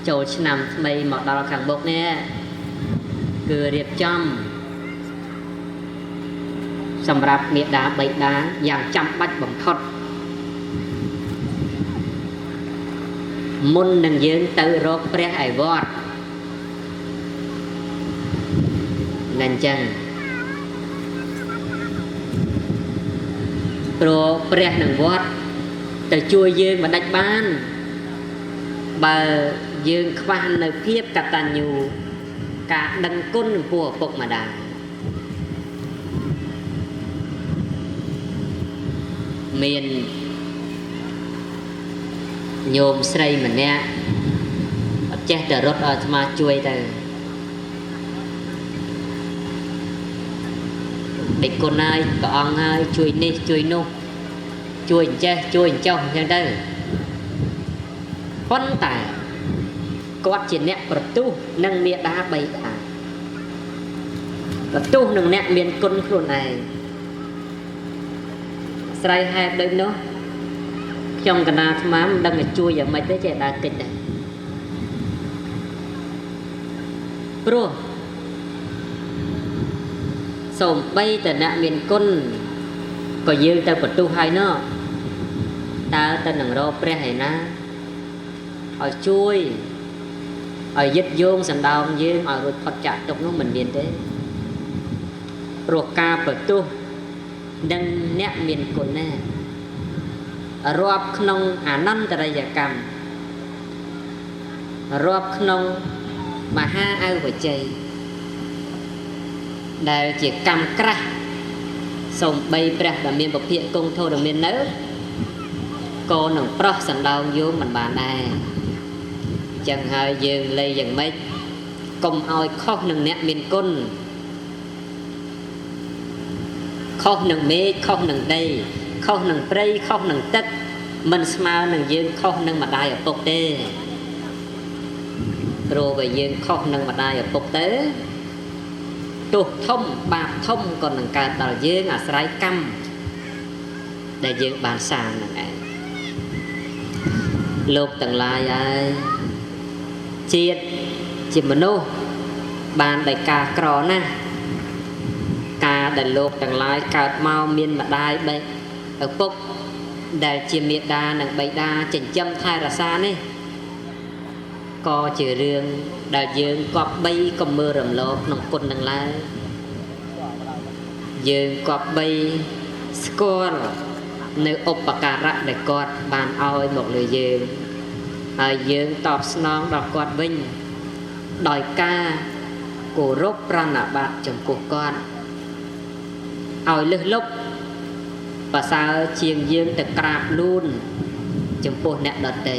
ចូលឆ្នាំថ្មីមកដល់ខាងមុខនេះគឺរៀបចំសម្រាប់មេដាបៃតាយ៉ាងចាំបាច់បំផុតមុននឹងយើងទៅរកព្រះឯវត្តអញ្ចឹងព្រោះព្រះនឹងវត្តទៅជួយយើងមិនដាច់បានបើយើងខ្វះនៅភាពកតញ្ញូការដឹងគុណចំពោះឪពុកម្ដាយមានញោមស្រីម្នាក់អត់ចេះតែរត់ឲ្យអាត្មាជួយទៅដេកគុណហើយព្រះអង្គហើយជួយនេះជួយនោះជួយអញ្ចេះជួយអញ្ចោះអញ្ចឹងទៅប៉ុន្តែគាត់ជាអ្នកប្រទុះនឹងមេដាបៃតាប្រទុះនឹងអ្នកមានគុណខ្លួនឯងស្រ័យហេតុដូចនោះខ្ញុំកណាអាត្មាមិនដឹងតែជួយយ៉ាងម៉េចទេចេះដើរគិតដែរព្រោះសូម្បីតែអ្នកមានគុណក៏យើងទៅបន្ទុះហើយណោះតើទៅនឹងរកព្រះឯណាឲ្យជួយឲ្យយឹតយោងសណ្ដោងយើងឲ្យរួចផុតចាកទុក្ខនោះមិនមានទេព្រោះការបន្ទុះនឹងអ្នកមានគុណណារាប់ក្នុងអនន្តរិយកម្មរាប់ក្នុងមហាអវជ័យដែលជាកម្មក្រាស់សូម្បីព្រះដែលមានពភៈគង់ធរមាននៅក៏នឹងប្រោះសណ្ដោងយោងមិនបានដែរចឹងហើយយើងលេយ៉ាងម៉េចកុំឲ្យខុសនឹងអ្នកមានគុណខុសនឹងមេឃខុសនឹងដីខុសនឹងព្រៃខុសនឹងទឹកមិនស្មើនឹងយើងខុសនឹងម្ដាយឪពុកទេព្រោះបើយើងខុសនឹងម្ដាយឪពុកទៅទោសធំបាបធំក៏នឹងកើតដល់យើងអាស្រ័យកម្មដែលយើងបានសាងនឹងឯងលោកទាំងឡាយហើយជាតិជាមនុស្សបានដោយការក្រណាស់ការដែលលោកទាំងឡាយកើតមកមានម្ដាយបេឪពុកដែលជាមេដានិងបិតាចិញ្ចឹមថែរក្សានេះក៏ជារឿងដែលយើងគប្បីកុំមើលរំលងក្នុងគុណនឹងឡើយយើងគប្បីស្គាល់នៅឧបការៈដែលគាត់បានឲ្យមកលើយើងហើយយើងតបស្នងដល់គាត់វិញដោយការគោរពប្រណិប័តចំពោះគាត់ឲ្យលឹះលុបប្រសើរជាងយើងទៅក្រាបលូនចំពោះអ្នកដទៃ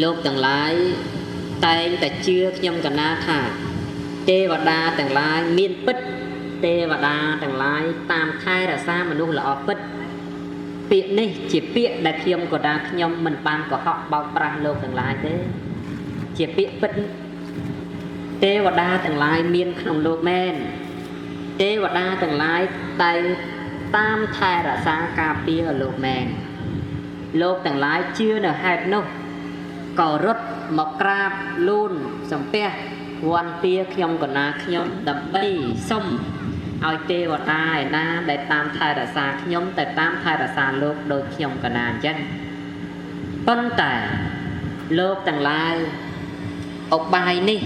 លោកទាំងឡាយតែងតែជឿខ្ញុំកណាថាទេវតាទាំងឡាយមានពិតទេវតាទាំងឡាយតាមថែរក្សាមនុស្សល្អពិតពាក្យនេះជាពាក្យដែលខ្ញុំក៏ថាខ្ញុំមិនបានកុហកបោកប្រាស់លោកទាំងឡាយទេជាពាក្យពិតទេវតាទាំងឡាយមានក្នុងលោកមែនទេវតាទាំងឡាយតែតាមថែរក្សាការពារលោកមែនលោកទាំងឡាយជឿនៅហេតុនោះក៏រត់មកក្រាបលូនសំពះវន្ទាខ្ញុំកណាខ្ញុំដើម្បីសុំឲ្យទេវតាឯណាដែលតាមថែរក្សាខ្ញុំទៅតាមថែរក្សាលោកដោយខ្ញុំកណាអញ្ចឹងប៉ុន្តែលោកទាំងឡាយឧបាយនេះ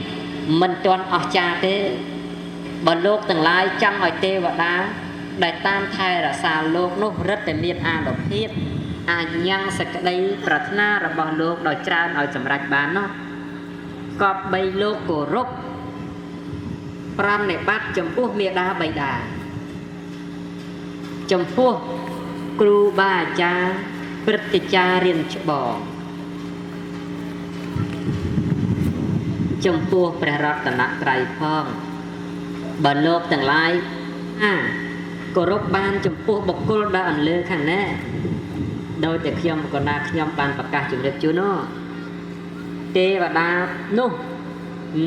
មិនទាន់អស្ចារ្យទេបើលោកទាំងឡាយចង់ឲ្យទេវតាដែលតាមថែរក្សាលោកនោះរឹតតែមានអានុភាពអាចញ៉ាំងសេចក្តីប្រាថ្នារបស់លោកដោយច្រើនឲ្យសម្រេចបាននោះក៏បីលោកគោរពប្រណិប័តចំពោះមេដាបៃតាចំពោះគ្រូបាអាចារ្យព្រឹទ្ធាចារ្យរៀនច្បងចំពោះព្រះរតនត្រ័យផងបើលោកទាំងឡាយគោរពបានចំពោះបុគ្គលដែលអន្លើខាងណាដោយតែខ្ញុំកណាខ្ញុំបានប្រកាសជម្រាបជូននោះទេវតានោះ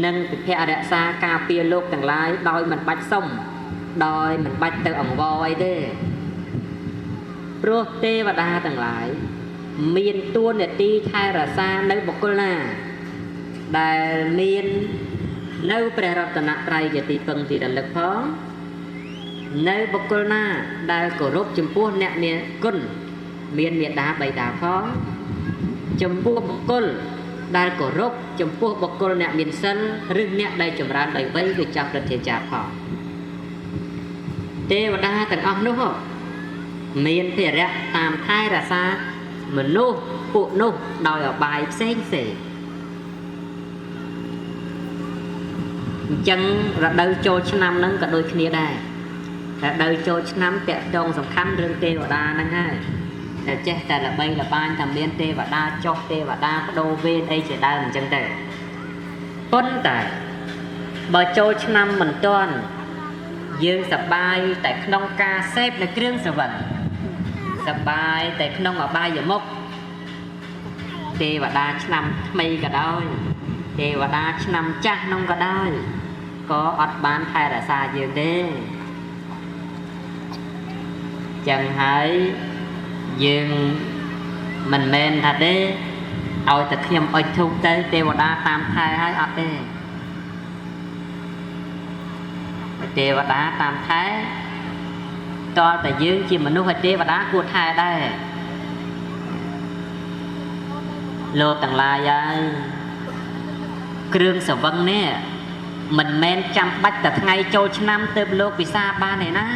នឹងពិភាក្សារក្សាការពារលោកទាំងឡាយដោយមិនបាច់សុំដោយមិនបាច់ទៅអង្វរអីទេព្រោះទេវតាទាំងឡាយ miền tuôn để đi thay ra xa nơi bọc cô na đại miền nơi bè rập tận trai để đi phân thì đàn lực phó nơi bọc cô na đại cổ rốt chấm pua nẹt miền côn miền miền đá bày đá phó chấm pua bọc cô đại cổ rốt chấm pua bọc cô nẹt miền sân rừng nẹt đầy chấm ra đầy vây về chạp được thiệt chạp phó tê và đa tận ong đúng không miền thì ra tam thay ra xa mình nô phụ nô đòi ở bài xanh xỉ chân ra đâu cho năm nâng cả đôi kia đây ra đâu cho năm tẹt trong sòng khăn rừng tê và đa nâng hai là chết tại là bây là ban thầm biên tê và đa cho tê và đa có đô viên đây chỉ đa mình chân tệ phân tại bờ cho năm mình toàn dương sập bay tại nông ca xếp là kêu sờ vẩnสบายแต่ขนมอบายอย่ามกเทวดาชนำไม่ก็ได้เทวดาชนำจ้าน้องก็ได้ก็อดบ้านไทยรักษาเยอะเด้จังหายยืงมันเมนทัดเด้เอาแต่ขยมอดทุกเต้เทวดาตามไทยให้อดเด้เทวดาตามไทยตอนแต่ยืงจิมนุษย์เทวดากูทายได้โลกต่างลายยัยเครื่องสวังเนี่ยมันแมนจำบัดแต่ไงโจชนำเติมโลกปิซาบ้านไหนนะ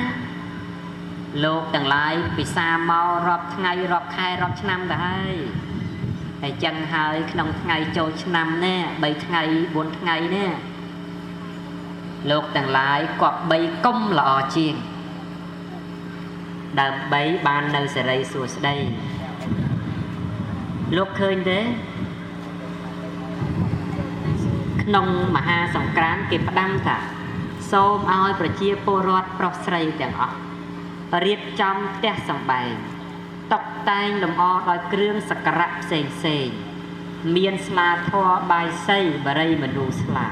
โลกต่างลายปิซาเมารอบไงรอบใครรอบชนำได้แต่จังหายขนมไงโจชนำเนี่ยใบไงบนไงเนี่ยโลกต่างลายกอบใบก้มหล่อเชียงđầm bấy ban nơi sẽ đây xuống đây lúc khơi thế nông mà ha sòng cán kịp đăng cả xôm ao và chia po rót prop sray chẳng ọ riết trong té sòng bài tóc tay lồng o đòi kêu sạc rạp sền sền miên sla thoa bài xây và đây mà đủ sla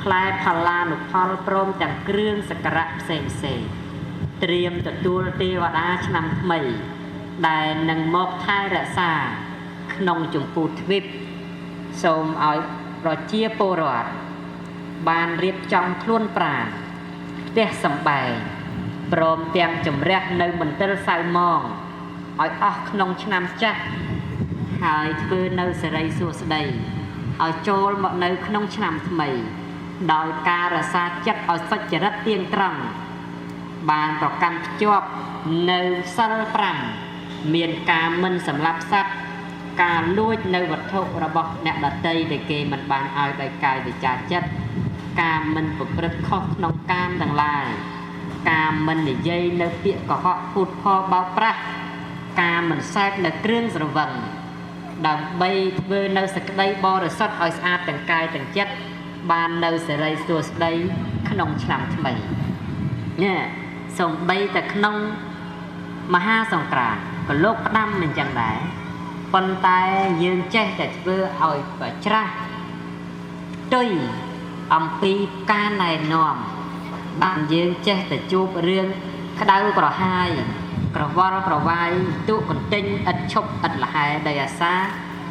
khai phala nụ phal prom chẳng kêu sạc rạp sền sềnเตรียมจะตัวเทวดาชนำใหม่ได้นังมอกท้ายรักษาขนมจุ่มปูทวิปสมเอารอเชียโปรดบานเรียบจองคล้วนปราณเตะสบายพร้อมเตียงจุ่มแรกในมันเตลสายมองเอาออกขนมชนำจักหายเพื่อในสไลสัวสไลเอาโจลมาในขนมชนำใหม่โดยการรักษาจักเอาสัจจรัตเตียงตรังบานประกันจวบในสัลปรังเมียนการมันสำหรับสัตว์การลุยในวัตถุระบบแนบดัดเตยในเกมมันบานเอาใบกายใบจ่าจัดการมันปกติข้อน้องการต่างลายการมันในเย่ในเปียกเหาะพูดพอเบาประการมันแทรกในเครื่องสระวังดับใบเบอร์ในสกัดใบบอร์สัตว์เอาสะอาดแต่งกายแต่งจัดบานในสไลตัวสไลขนมฉลามทำไมเนี่ยส่งใบแต่ขนมมาห้าสงกรานต์ก็โลกดำเหมือนจังไดปนตายยืนเจ๊แต่เพื่อเอาไปจ้าตุ้ยอมปีการในนอมบางยืนเจ๊แต่จูบเรื่องขดาวกระหายกระวอลกระวายตุคนติ้งอัดชกอัดละหายไดอาซา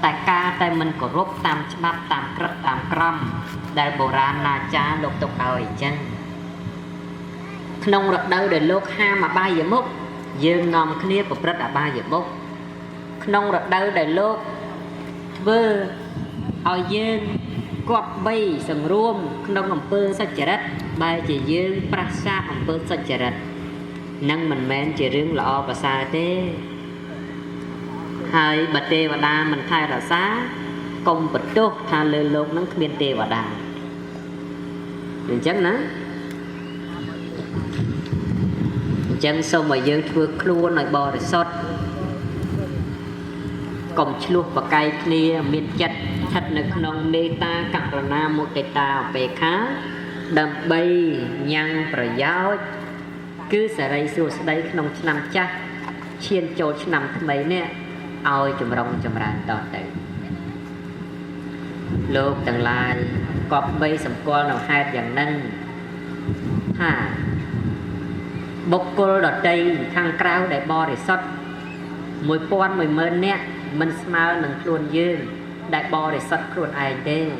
แต่กาแต่มันก็รบตามฉบับตามกระตามกรำได้โบราณนาจาลกตกเอาอีกจังขนมรสเดาเดินโลกห้ามาใบอย่ามุกยืนนอมเคลียร์กับรถอาบายอย่ามุกขนมรสเดาเดินโลกเบอร์เอายืนกวบใบสังรวมขนมอำเภอสัจจรัตใบจะยืนปราศาอำเภอสัจจรัตนั่งมันแมนจะเรื่องละอภาษาเต้หายบัดเทวดามันไทยรักษากงบัดโตทานเลยโลกนั่งเมียนเทวดาอย่างจังนะจังสมัยยังทั่วครัวหน่อยบริสุทธิ์กลมชลุกปะไก่เนียมีจัดชัดในขนมเมตากักรนาโมเตตาเปค้าดำใบยังประยาวคือสายสูสได้ขนมชนำจักเชียนโจชนำทำไมเนี่ยเอาจมรงจมรานต่อไปโลกต่างลายกอบใบสำกอเราให้อย่างนั้นห้าบกกลดใจทางกราวได้บริสุทธิ์มวยปอนมวยเมินเนี่ย mình smile nâng khuôn dương đại bò để sật khuôn ai đê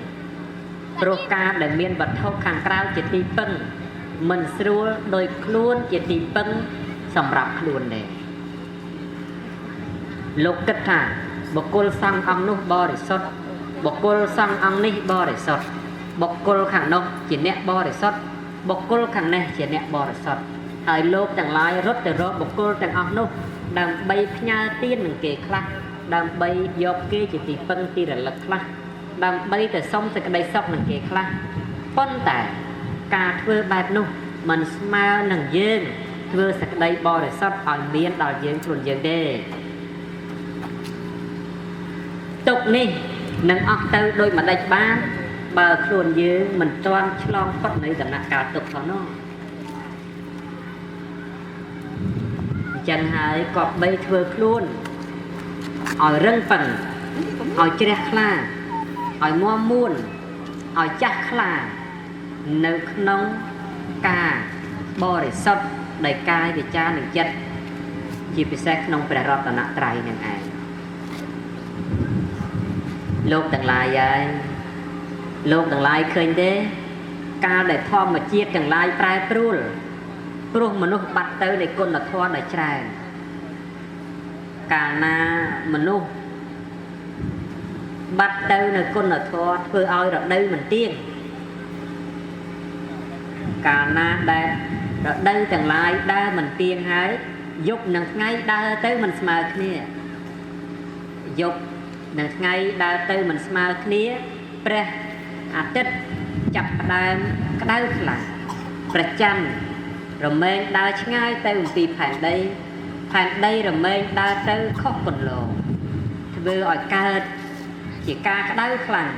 pro ca để miên vật thâu kháng krao chỉ tí pưng mình srua đôi khuôn chỉ tí pưng sầm rạp khuôn nè lúc kết thả bọc cô sang ông nút bò để sật bọc cô sang ông ní bò để sật bọc cô kháng nông chỉ nẹ bò để sật bọc cô kháng nè chỉ nẹ bò để sật ai lốp chẳng lái rốt từ rốt bọc cô chẳng ông nút đang bay nha tiên mình kề khla đang bay dọc kia chỉ tí phân tí là lật khla đang bay từ sông từ cái đây sông mình kề khla phân tải cà thưa bạc nụ mình smile nằng dương thưa sạc đây bò để sót ở miền đào dương chuồn dương đê tục ni nằng ọc tơ đôi mà đạch bán bờ chuồn dương mình toan chlong phát này là nặng cả tục nó chẳng hãy cọp bay thưa luôn ở răng phần ở chè khla ở mua muôn ở chắc khla nước nông cà bò để sốt đầy cay để cha đừng chất chỉ bị xe nông phải rót vào nặng trái như này lúc từng lại vậy lúc từng lại khơi thế ca để thò mà chia từng lại prai prul prul mà nó bắt tới để con là thò để trái cả na mà nó bắt tới là con là thò vừa oi rồi đây mình tiên cả na đây rồi đây từng lại đa mình tiên hái dục nâng ngay đa tới mình smile kia dục nâng ngay đa tới mình smile kia pre tích chập đam cái đau là pre chăn rồi men đa ngay tới một tí phản đây rồi men đa tới khóc quần lồ vừa ở ca chỉ ca cái đau khăn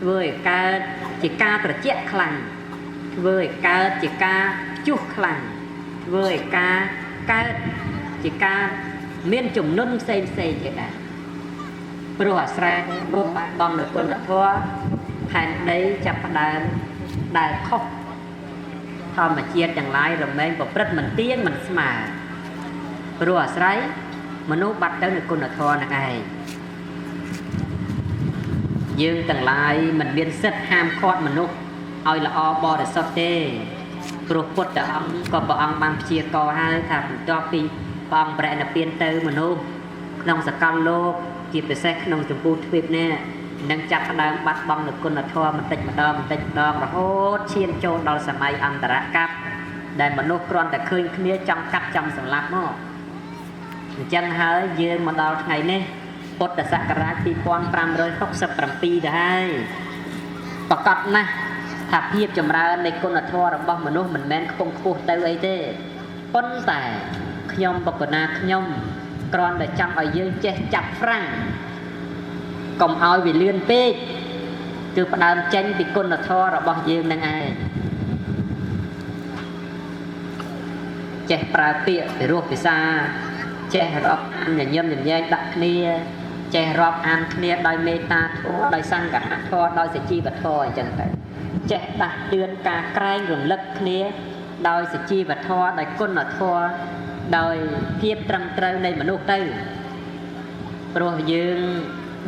vừa ca chỉ ca từ chết khăn vừa ca chỉ ca chút khăn vừa ca chỉ ca miên chủng nôn xem vậy đã rồi sai rồi bằng được quân thua thành đấy chập đàn đài khóc thôi mà chia chẳng lại rồi men vào rất mình tiếng mình mà rồi sai mà nó bắt tới được quân thua này dương tầng lại mình biên set ham khót mình nút oi là o bò để sót tê rồi phốt đã ông có bỏ ông bằng chia co hai thằng cho pi bằng bẹn là biên tư mình nút nông sạc cao lô kịp để set nông chủng phu thuyết nè nâng chặt đang bắt bằng được con là thua mình tịch đom rồi hốt chiên châu đào sả mai ăn tara cáp để mình nút con để khơi kia trong cắt trong sườn lạp nó chân hơi dương mà đào ngày nè phốt đã sạc ra thì quan pram rồi khóc sập pram pi đấy và cắt nèถ้าเพียบจำราในคนละทอរបស់មនុស្សមិនមែនខ្ពង់ខ្ពស់ទៅអីទេប៉ុន្តែខ្ញុំបកណាខ្ញុំគ្រាន់តែចង់ឲ្យយើងចេះចាប់ហ្វ្រាំងកុំឲ្យវាលឿនពេកគឺផ្ដើមចេញពីគុណធម៌របស់យើងនឹងឯងចេះប្រើពាក្យពីរោះភាសាចេះរាប់ញញឹមញញែងដាក់គ្នាចេះរាប់អានគ្នាដោយមេត្តាធម៌ដោយសង្ឃៈធម៌ដោយសុជីវធម៌អញ្ចឹងទៅចេះដាស់តឿនការក្រែងរំលឹកគ្នាដោយសុជីវធម៌ដោយគុណធម៌ដោយភាពត្រឹមត្រូវនៃមនុស្សទៅព្រោះយើង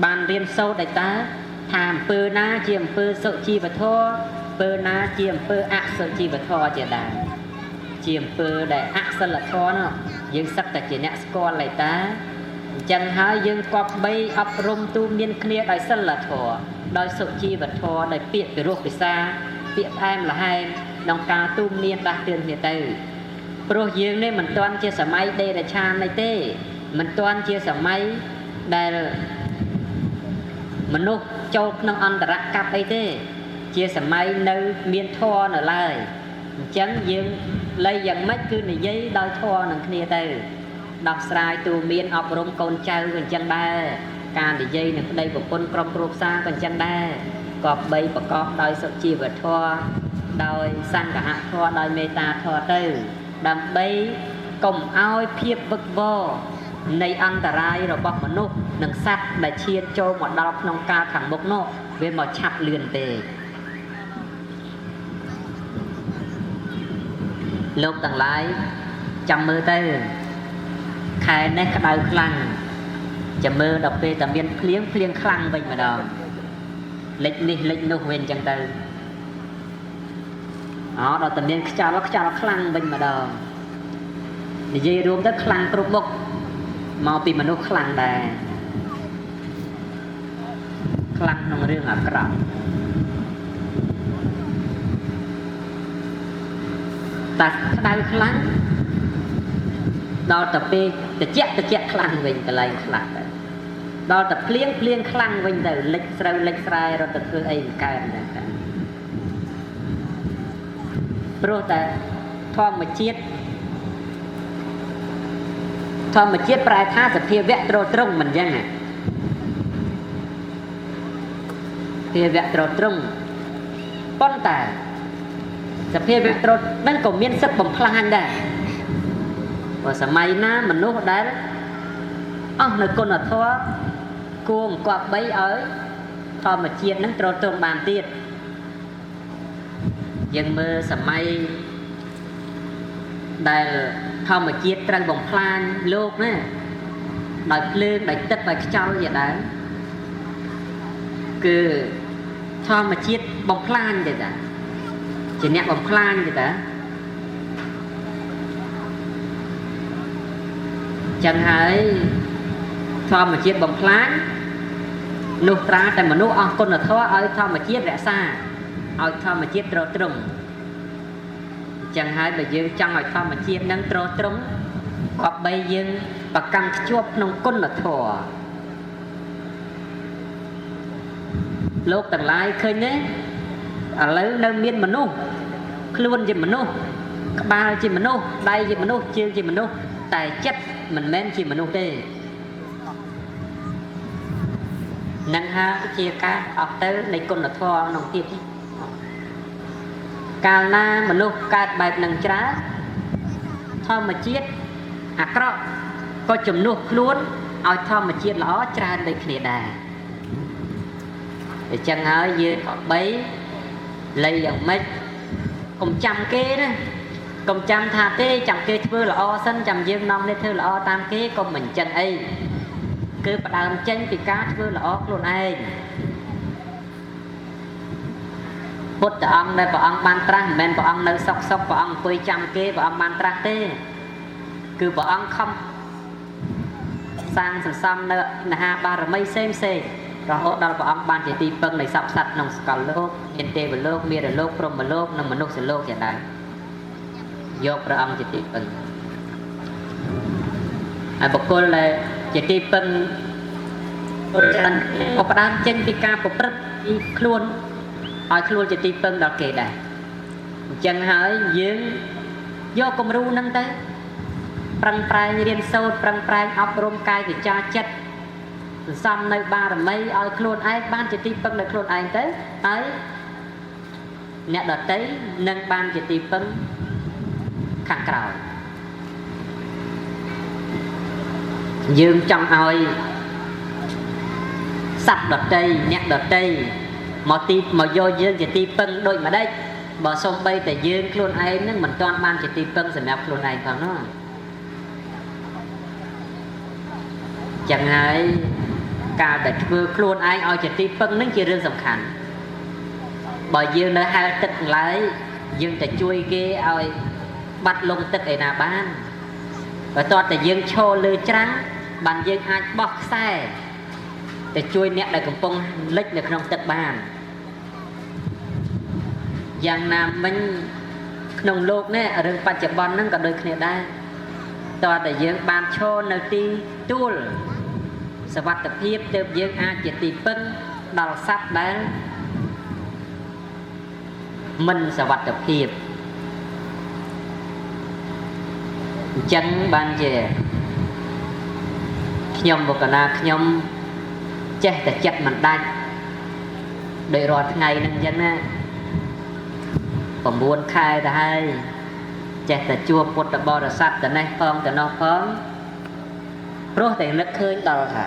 បានរៀនសូត្រតែថាអំពើណាជាអំពើសុជីវធម៌អំពើណាជាអំពើអសុជីវធម៌ជាដែរជាអំពើដែលអសិលធម៌នោះយើងសឹកតែជាអ្នកស្គាល់តែតាអញ្ចឹងហើយយើងគប្បីអប់រំទូមានគ្នាដោយសិលធម៌ដោយសុជីវធម៌ដោយពាក្យពីរោះភាសាពាក្យផ្អែមល្ហែមក្នុងការទូមានដាស់តឿនគ្នាទៅព្រោះយើងនេះមិនទាន់ជាសម័យដេរឆាននេះទេមិនទាន់ជាសម័យដែលមនុស្សចូលក្នុងអន្តរកប្បអីទេជាសម័យនៅមានធម៌នៅឡើយអញ្ចឹងយើងលៃយ៉ាងម៉េចគឺនិយាយដោយធម៌នឹងគ្នាទៅដោះស្រាយទូមានអប់រំកូនចៅក៏អញ្ចឹងដែរការនិយាយនឹងប្តីប្រពន្ធក្រុមគ្រួសារក៏អញ្ចឹងដែរក៏បីប្រកបដោយសុជីវធម៌ដោយសង្ឃៈធម៌ដោយមេត្តាធម៌ទៅដើម្បីកុំឲ្យភាពវឹកវរនៃអន្តរាយរបស់មនុស្សនិងសត្វដែលឈានចូលមកដល់ក្នុងកាលខាងមុខនោះវាមកឆាប់លឿនទេលោកទាំងឡាយចាំមើលទៅខែនេះក្តៅខ្លាំង chấm mơ đọc về tầm biên phliêng khăng vậy mà đâu lệch đi lệch nô quên chẳng từ đó đọc tầm biên cho nó khăng vậy mà đâu thì dây rùm tới khăng cột bốc mau tìm mà nó khăng đây khăng trong riêng ở cọ ta đau khăng đo tập pe tập chẹt khăng vậy cái này khăng đo tập phliêng khăng vậy từ lệch sai rồi tập cứ ấy cái này pro ta thom mà chếtปลาย tha សភាវៈត្រង់មិនចឹងភាវៈត្រង់ប៉ុន្តែសភាវៈត្រង់ហ្នឹងក៏មានសិទ្ធិបំផ្លាញដែរព្រោះសម័យណាមនុស្សដែលអស់នៅគុណធម៌គួរអង្គប់3ឲ្យធម្មជាតិហ្នឹងត្រង់បានទៀតយើងមើលសម័យដែលធម្មជាតិត្រូវបំផ្លាញលោកណាដោយភ្លើងដោយទឹកដោយខ្យល់ជាដើមគឺធម្មជាតិបំផ្លាញទេតាជាអ្នកបំផ្លាញទេតាចឹងហើយធម្មជាតិបំផ្លាញនោះត្រាតែមនុស្សអស់គុណធម៌ឲ្យធម្មជាតិរក្សាឲ្យធម្មជាតិត្រង់ចឹងហើយបើយើងចង់ឲ្យធម្មជាតិនឹងត្រង់ក៏បីយើងប្រកាន់ខ្ជាប់ក្នុងគុណធម៌លោកទាំងឡាយឃើញទេឥឡូវនៅមានមនុស្សខ្លួនជាមនុស្សក្បាលជាមនុស្សដៃជាមនុស្សជើងជាមនុស្សតែចិត្តមិនមែនជាមនុស្សទេនឹងហើយជាការអត់ទៅនៃគុណធម៌ក្នុងទៀតកាលណាមនុស្សកើតបែបនឹងច្រើនធម្មជាតិអាក្រក់ក៏ជំនួសខ្លួនឲ្យធម្មជាតិល្អច្រើនដូចគ្នាដែរអញ្ចឹងហើយយើងក៏បីលៃយ៉ាងម៉េចកុំចាំគេណាកុំចាំថាទេចាំគេធ្វើល្អសិនចាំយើងនាំនេះធ្វើល្អតាមគេកុំមិនចឹងអីគឺផ្ដើមចេញពីការធ្វើល្អខ្លួនឯងពុទ្ធអង្គដែលព្រះអង្គបានត្រាស់មិនមែនព្រះអង្គនៅសុកព្រះអង្គអង្គុយចាំគេព្រះអង្គបានត្រាស់ទេគឺព្រះអង្គខំសាងសន្សំនៅមហាបារមីផ្សេងរហូតដល់ព្រះអង្គបានជាទីពឹងនៃសពសត្វក្នុងសកលលោកមានទេវលោកមារលោកព្រហ្មលោកនិងមនុស្សលោកជាដែរយកព្រះអង្គជាទីពឹងហើយបុគ្គលដែលជាទីពឹងច្រើនក៏ផ្ដើមចេញពីការប្រព្រឹត្តពីខ្លួនឲ្យខ្លួនជាទីពឹងដល់គេដែរអញ្ចឹងហើយយើងយកគំរូហ្នឹងទៅប្រឹងប្រែងរៀនសូត្រប្រឹងប្រែងអប់រំកាយវិចារចិត្តសន្សំនៅបារមីឲ្យខ្លួនឯងបានជាទីពឹងដល់ខ្លួនឯងទៅហើយអ្នកដទៃនឹងបានជាទីពឹងខាងក្រោយយើងចង់ឲ្យសត្វដទៃអ្នកដទៃមកយកយើងជាទីពឹងដូចម្ដេចបើសូម្បីតែយើងខ្លួនឯងនឹងមិនទាន់បានជាទីពឹងសម្រាប់ខ្លួនឯងផងនោះចឹងហើយការដែលធ្វើខ្លួនឯងឲ្យជាទីពឹងនឹងជារឿងសំខាន់បើយើងនៅហែលទឹកឡើយយើងតែជួយគេឲ្យបាត់លងទឹកឯណាបានបើតើតែយើងឈរលើច្រាំងបានយើងអាចបោះខ្សែទៅជួយអ្នកដែលកំពុងលិចនៅក្នុងទឹកបានយ៉ាងណាមិញក្នុងលោកនេះរឿងបច្ចុប្បន្នហ្នឹងក៏ដូចគ្នាដែរតើតែយើងបានឈរនៅទីទួលសុវត្ថិភាពទើបយើងអាចជាទីពឹងដល់សត្វដែលមិនសុវត្ថិភាពអញ្ចឹងបានជាខ្ញុំបុគ្គលណាខ្ញុំចេះតែចិត្តមិនដាច់ដោយរាល់ថ្ងៃហ្នឹងអញ្ចឹងណា9 ខែទៅហើយចេះតែជួបពុទ្ធបរិស័ទទៅនេះផងទៅនោះផងព្រោះតែនឹកឃើញដល់ថា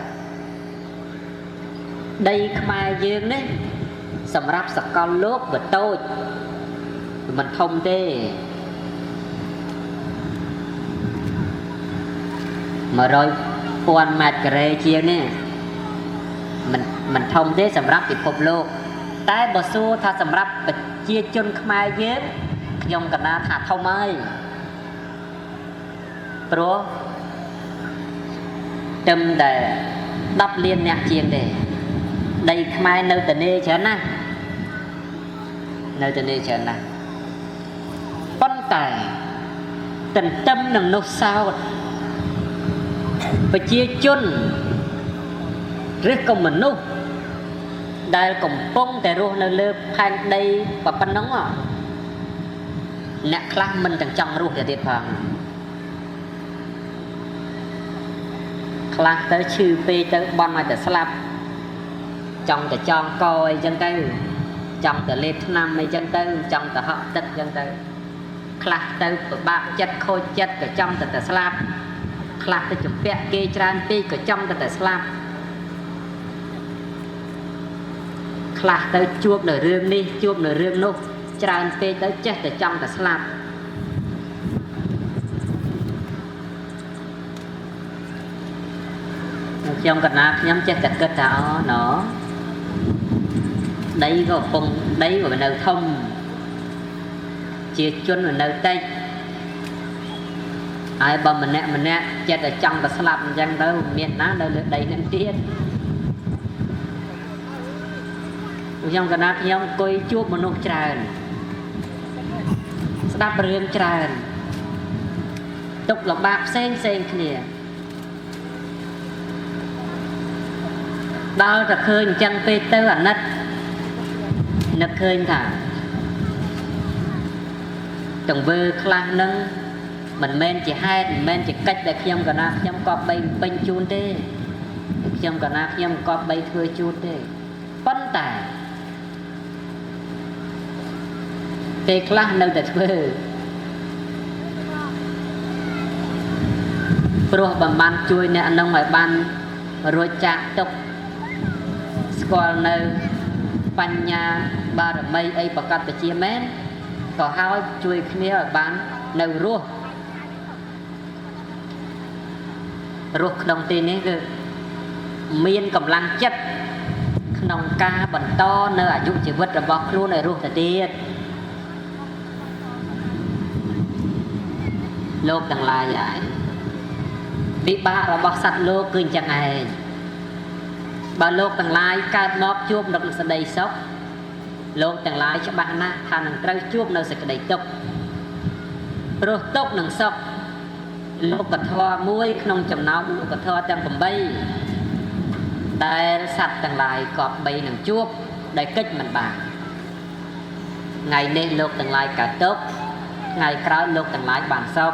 ដីខ្មែរយើងនេះសម្រាប់សកលលោកវាតូចមិនធំទេ100 1000 ម៉ែត្រការ៉េជាងនេះមិនធំទេសម្រាប់ពិភពលោកតែបើសួរថាសម្រាប់ប្រជាជនខ្មែរយើងខ្ញុំកណាថាធំហើយព្រោះត្រឹមតែ10 លានអ្នកជាងទេដីខ្មែរនៅទនេច្រើនណាស់នៅទនេច្រើនណាស់ប៉ុន្តែទន្ទឹមនឹងនោះសោតប្រជាជនឬក៏មនុស្សដែលកំពុងតែរស់នៅលើផែនដីប៉ុណ្ណឹងអ្នកខ្លះមិនទាំងចង់រស់ទៅទៀតផងខ្លះទៅឈឺពេកទៅបន់ឲ្យតែស្លាប់ចង់តែចងកអីចឹងទៅចង់តែលេបថ្នាំអីចឹងទៅចង់តែហក់ទឹកចឹងទៅខ្លះទៅពិបាកចិត្តខូចចិត្តក៏ចង់តែស្លាប់ខ្លះទៅជំពាក់គេច្រើនពេកក៏ចង់តែស្លាប់ខ្លះទៅជួបនៅរឿងនេះជួបនៅរឿងនោះច្រើនពេកទៅចេះតែចង់តែស្លាប់ខ្ញុំកណាខ្ញុំចេះតែគិតថាអូណដីក៏ពងដីក៏នៅធំជាជននៅតិចហើយបើម្នាក់ចិត្តតែចង់តែស្លាប់អញ្ចឹងទៅមានណានៅលើដីនឹងទៀតខ្ញុំកណាខ្ញុំអង្គុយជួបមនុស្សច្រើនស្ដាប់រឿងច្រើនទុកលំបាកផ្សេងគ្នាដល់តែឃើញអញ្ចឹងពេកទៅអាណិតនឹកឃើញថាទង្វើខ្លះហ្នឹងមិនមែនជាហេតុមិនមែនជាកិច្ចដែលខ្ញុំកណាខ្ញុំក៏បីពេញជូនទេខ្ញុំកណាខ្ញុំក៏បីធ្វើជូនទេប៉ុន្តែពេលខ្លះនៅតែធ្វើព្រោះបំបានជួយអ្នកនោះឲ្យបានរួចចាកទុក្ខស្គាល់នៅបញ្ញាបារមីអីប្រកបជាមែនក៏ហើយជួយគ្នាឲ្យបាននៅរស់ក្នុងទីនេះគឺមានកម្លាំងចិត្តក្នុងការបន្តនៅអាយុជីវិតរបស់ខ្លួនឲ្យរស់ទៅទៀតលោកទាំងឡាយហើយវិបាករបស់សត្វលោកគឺអញ្ចឹងឯងបើលោកទាំងឡាយកើតមកជួបនឹងសេចក្តីសុខលោកទាំងឡាយច្បាស់ណាស់ថានឹងត្រូវជួបនៅសេចក្តីទុក្ខព្រោះទុក្ខនិងសុខលោកធម៌មួយក្នុងចំណោមលោកធម៌ទាំង8ដែលសត្វទាំងឡាយក៏បីនឹងជួបដោយកិច្ចមិនបានថ្ងៃនេះលោកទាំងឡាយកើតទុក្ខថ្ងៃក្រោយលោកទាំងឡាយបានសុខ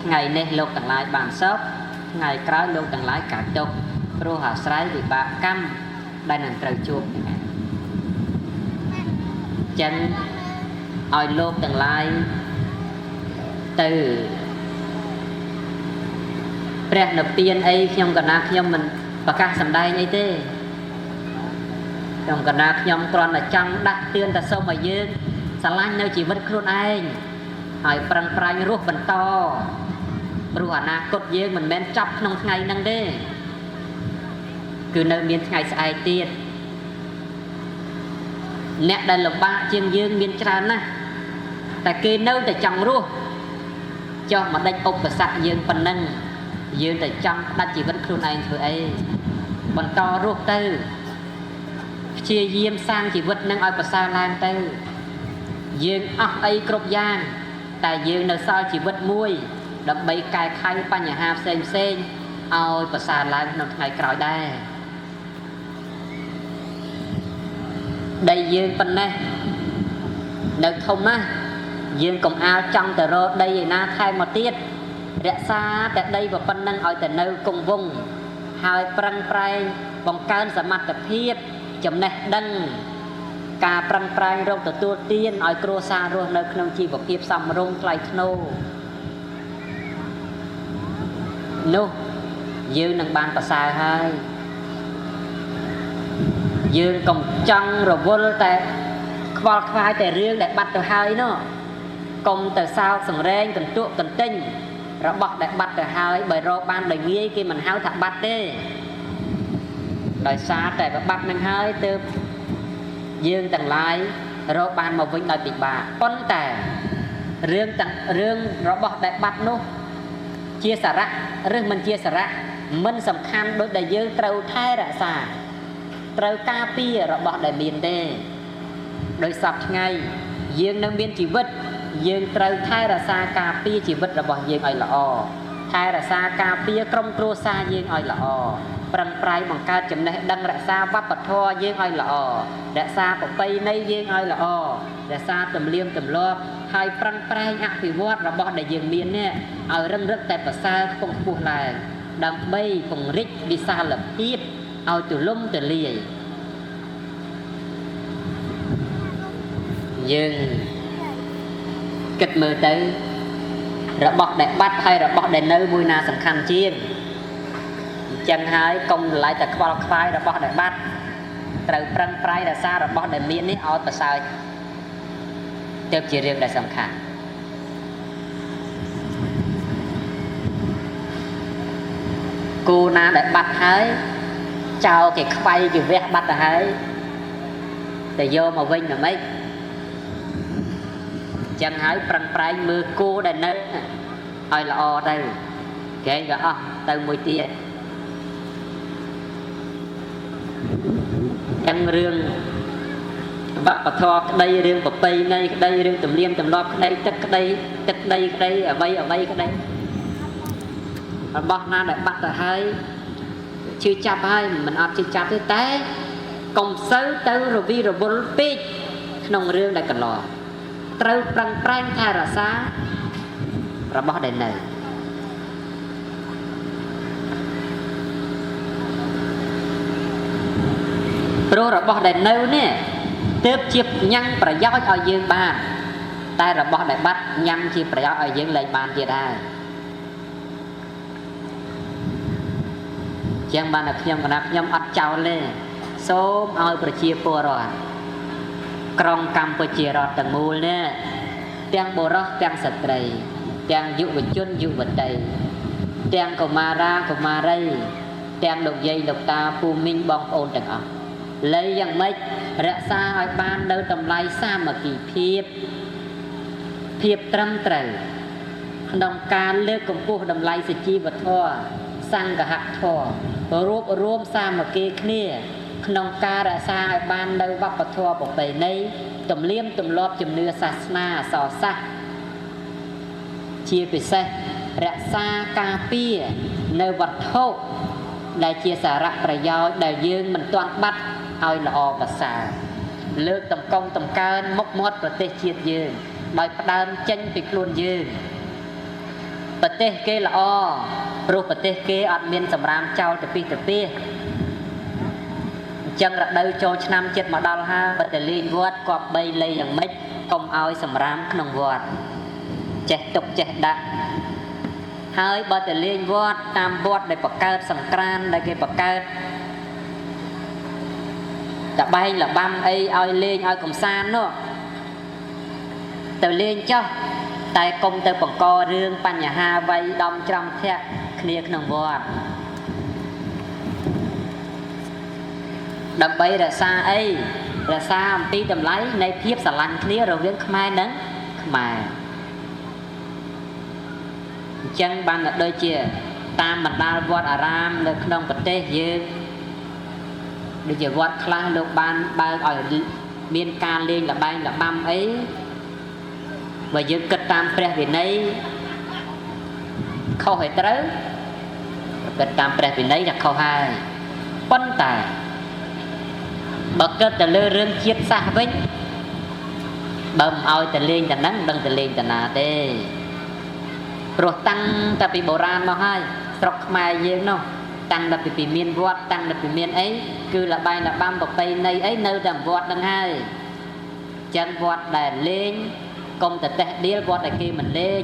ថ្ងៃនេះលោកទាំងឡាយបានសុខថ្ងៃក្រោយលោកទាំងឡាយកើតទុក្ខព្រោះអាស្រ័យវិបាកកម្មដែលនឹងត្រូវជួបចឹងឲ្យលោកទាំងឡាយទៅព្រះនិព្វានអីខ្ញុំកណាខ្ញុំមិនប្រកាសសម្ដែងអីទេខ្ញុំកណាខ្ញុំគ្រាន់តែចង់ដាស់តឿនតែសូមឲ្យយើងស្រឡាញ់នៅជីវិតខ្លួនឯងហើយប្រឹងប្រែងរស់បន្តព្រោះអនាគតយើងមិនមែនចប់ក្នុងថ្ងៃហ្នឹងទេគឺនៅមានថ្ងៃស្អែកទៀតអ្នកដែលលំបាកជាងយើងមានច្រើនណាស់តែគេនៅតែចង់រស់ចុះមកដេចឧបសគ្គយើងប៉ុណ្ណឹងយើងតែចង់ដាច់ជីវិតខ្លួនឯងធ្វើអីបន្តរស់ទៅព្យាយាមសាងជីវិតនឹងឲ្យប្រសើរឡើងទៅយើងអស់អីគ្រប់យ៉ាងតែយើងនៅសល់ជីវិតមួយដើម្បីកែខៃបញ្ហាផ្សេងឲ្យប្រសើរឡើងក្នុងថ្ងៃក្រោយដែរដីយើងប៉ុណ្ណេះនៅធំណាស់យើងកុំអាលចង់ទៅរកដីឯណាថែមមកទៀតរក្សាតែដីប៉ុណ្ណឹងឲ្យតែនៅគង់វង្សហើយប្រឹងប្រែងបង្កើនសមត្ថភាពចំណេះដឹងការប្រឹងប្រែងរកទទួលទានឲ្យគ្រួសាររស់នៅក្នុងជីវភាពសមរម្យថ្លៃថ្នូរនោះយើងនឹងបានប្រសើរហើយយើងកុំចង់រវល់តែខ្វល់ខ្វាយតែរឿងដែលបាត់ទៅហើយនោះកុំទៅសោកសង្រេងកន្ទក់កន្ទិញ របស់ដែលបាត់ទៅហើយបើរកបានដោយងាយគេមិនហៅថាបាត់ទេដោយសារតែបាត់នឹងហើយទើបយើងទាំងឡាយរកបានមកវិញដោយពិបាកប៉ុន្តែរឿងរបស់ដែលបាត់នោះជាសារៈឬមិនជាសារៈមិនសំខាន់ដូចដែលយើងត្រូវថែរក្សាត្រូវការពាររបស់ដែលមានទេដោយសពថ្ងៃយើងនៅមានជីវិតយើងត្រូវថែរក្សាការពារជីវិតរបស់យើងឲ្យល្អថែរក្សាការពារក្រុមគ្រួសារយើងឲ្យល្អប្រឹងប្រែងបង្កើតចំណេះដឹងរក្សាវប្បធម៌យើងឲ្យល្អរក្សាប្រពៃណីយើងឲ្យល្អរក្សាទំនៀមទម្លាប់ហើយប្រឹងប្រែងអភិវឌ្ឍរបស់ដែលយើងមាននេះឲ្យរឹងរឹកតែប្រសើរខ្ពង់ខ្ពស់ឡើងដើម្បីពង្រីកវិសាលភាពឲ្យទូលំទូលាយយើងគិតមើលទៅរបស់ដែលបាត់ហើយរបស់ដែលនៅមួយណាសំខាន់ជាងអញ្ចឹងហើយកុំឡាយតែខ្វល់ខ្វាយរបស់ដែលបាត់ត្រូវប្រឹងប្រែងរក្សារបស់ដែលមាននេះឲ្យប្រសើរទើបជារឿងដែលសំខាន់គូណាដែលបាត់ហើយចោលគេខ្វៃគេវះបាត់ទៅហើយតែយកមកវិញមិនម៉េចចឹងហើយប្រឹងប្រែងមើលគូដែលនៅឲ្យល្អទៅគេក៏អស់ទៅមួយទៀតចឹងរឿងវប្បធម៌ក្តីរឿងប្រពៃណីក្តីរឿងទំនៀមទម្លាប់ក្តីទឹកក្តីអ្វីក្តីរបស់ណាដែលបាត់ទៅហើយជឿចាប់ហើយមិនអត់ជឿចាប់ទេតែកុំសូវទៅរវីរវល់ពេកក្នុងរឿងដែលកន្លងត្រូវប្រឹងប្រែងថែរក្សារបស់ដែលនៅព្រោះរបស់ដែលនៅនេះទើបជាញ៉ាំងប្រយោជន៍ឲ្យយើងបានតែរបស់ដែលបាត់ញ៉ាំងជាប្រយោជន៍ឲ្យយើងលែងបានទៀតហើយជាងបានតែខ្ញុំកណាខ្ញុំអត់ចោលទេសូមឲ្យប្រជាពលរដ្ឋក្រុងកម្ពុជារដ្ឋទាំងមូលនេះទាំងបុរសទាំងស្ត្រីទាំងយុវជនយុវតីទាំងកុមារាកុមារីទាំងលោកយាយលោកតាពូមីងបងប្អូនទាំងអស់លើយ៉ាងម៉េចរក្សាឲ្យបាននៅតម្លៃសាមគ្គីភាពត្រឹមត្រូវក្នុងការលើកកម្ពស់តម្លៃសុជីវធម៌សង្ឃធម៌រួបរวมសាមគ្គីគ្នាក្នុងការរក្សាឲ្យបាននៅវប្បធម៌ប្រពៃណីទំនៀមទម្លាប់ជំនឿសាសនាអក្សរសាស្ត្រជាពិសេសរក្សាការពារនៅវត្ថុដែលជាសារៈប្រយោជន៍ដែលយើងមិនទាន់បាត់ឲ្យល្អប្រសើរលើកតម្កុំតម្កើងមុខមាត់ប្រទេសជាតិយើងដោយផ្ដើមចេញពីខ្លួនយើងប្រទេសគេល្អព្រោះប្រទេសគេអត់មានសម្រាមចោលទៅពីទៅពីចឹងរដូវចូលឆ្នាំចិត្តមកដល់ហើយបើតែលេងវត្តគប្បីលេងយ៉ាងម៉េចកុំឲ្យសម្រាមក្នុងវត្តចេះទុកចេះដាក់ហើយបើតែលេងវត្តតាមវត្តដែលបង្កើតសង្ក្រាន្តដែលគេបង្កើតតបែងលបាំអីឲ្យលេងឲ្យកំសាន្តនោះទៅលេងចុះតែកុំទៅបង្ករឿងបញ្ហាវ័យដំច្រំធាក់គ្នាក្នុងវត្តដើម្បីរក្សាអីរក្សាអំពីតម្លៃនៃភាពស្រឡាញ់គ្នារវាងខ្មែរនិងខ្មែរអញ្ចឹងបានដូចជាតាមបណ្ដាលវត្តអារាមនៅក្នុងប្រទេសយើងដូចជាវត្តខ្លះលោកបានបើកឲ្យមានការលេងល្បែងលបាំអីបើយើងគិតតាមព្រះវិន័យខុសឲ្យត្រូវគិតតាមព្រះវិន័យថាខុសហើយប៉ុន្តែបើគិតទៅលើរឿងជាតិសាសន៍វិញបើមិនឲ្យទៅលេងតែហ្នឹងមិនដឹងទៅលេងតាណាទេព្រោះតាំងតែពីបុរាណមកហើយស្រុកខ្មែរយើងនោះតាំងតែពីមានវត្តតាំងតែពីមានអីគឺលបែងលបាំប្រពៃណីអីនៅតែវត្តហ្នឹងហើយចឹងវត្តដែលលេងកុំតែតេះដៀលវត្តដែលគេមិនលេង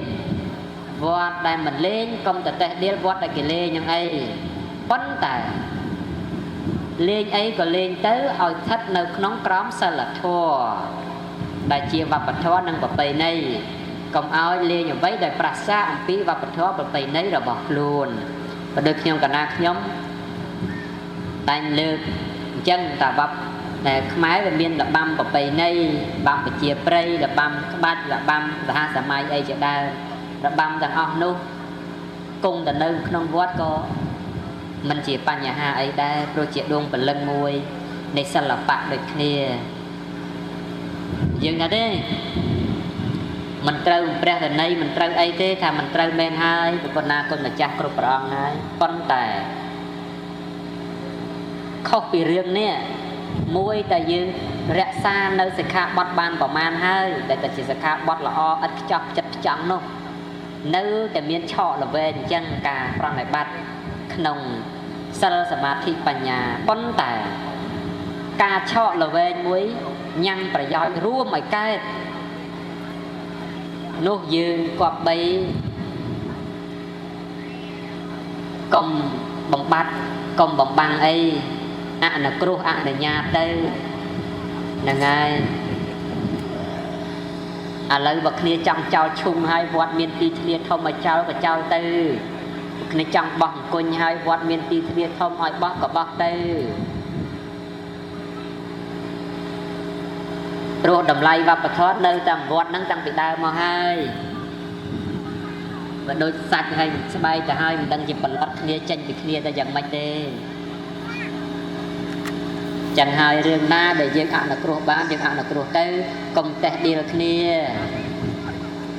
វត្តដែលមិនលេងកុំតែតេះដៀលវត្តដែលគេលេងហ្នឹងអីប៉ុន្តែលេងអីក៏លេងទៅឲ្យស្ថិតនៅក្នុងក្រមសីលធម៌ដែលជាវប្បធម៌និងប្រពៃណី Công áo lê như vậy để phát xa ông phí và bật thó bật tay nấy rồi bỏ luôn. Và được nhóm cả nạc nhóm đánh lực chân ta bắp để máy và miên là băm bật tay nấy băm bật chia prey là băm các bát là băm là ha xa mai ấy chạy đa là băm rằng ọc nụ cùng là nơi không vót có mình chỉ bàn nhà ha ấy đa rồi chạy đuông và lưng mùi để sẵn là bạc được kia dừng ra đây mình trâu bè từ nay mình trâu ấy thế thà mình trâu men hai con na con là cha cột rong hai con tè khóc vì riêng nè môi tại dương rẽ xa nơi sẽ khá bọt bàn vào man hai để ta chỉ sẽ khá bọt là o ít chọc chật trắng đâu nơiแต่មានឆក់ល្វែងអញ្ចឹងការប្រណិប័តក្នុងសិលសមាធិបញ្ញាប៉ុន្តែការឆក់ល្វែងមួយញ៉ាំប្រយោជន៍រួមឲ្យកើតនោះយើងគប្បីកុំបំបត្តិកុំបំបាំងអីអនុគ្រោះអនុញ្ញាតទៅហ្នឹងហើយឥឡូវបើគ្នាចង់ចោលឈុំហើយវត្តមានទីធ្លាធំឲ្យចោលក៏ចោលទៅគ្នាចង់បោះអង្គុញហើយវត្តមានទីធ្លាធំឲ្យបោះក៏បោះទៅព្រោះតម្លៃវប្បធម៌នៅតាមវត្តហ្នឹងតាំងពីដើមមកហើយបើដូចសាច់ហើយស្បែកទៅហើយមិនដឹងជាផលិតគ្នាចេញពីគ្នាទៅយ៉ាងម៉េចទេចឹងហើយរឿងណាដែលយើងអនុគ្រោះបានយើងអនុគ្រោះទៅកុំតេះឌីលគ្នា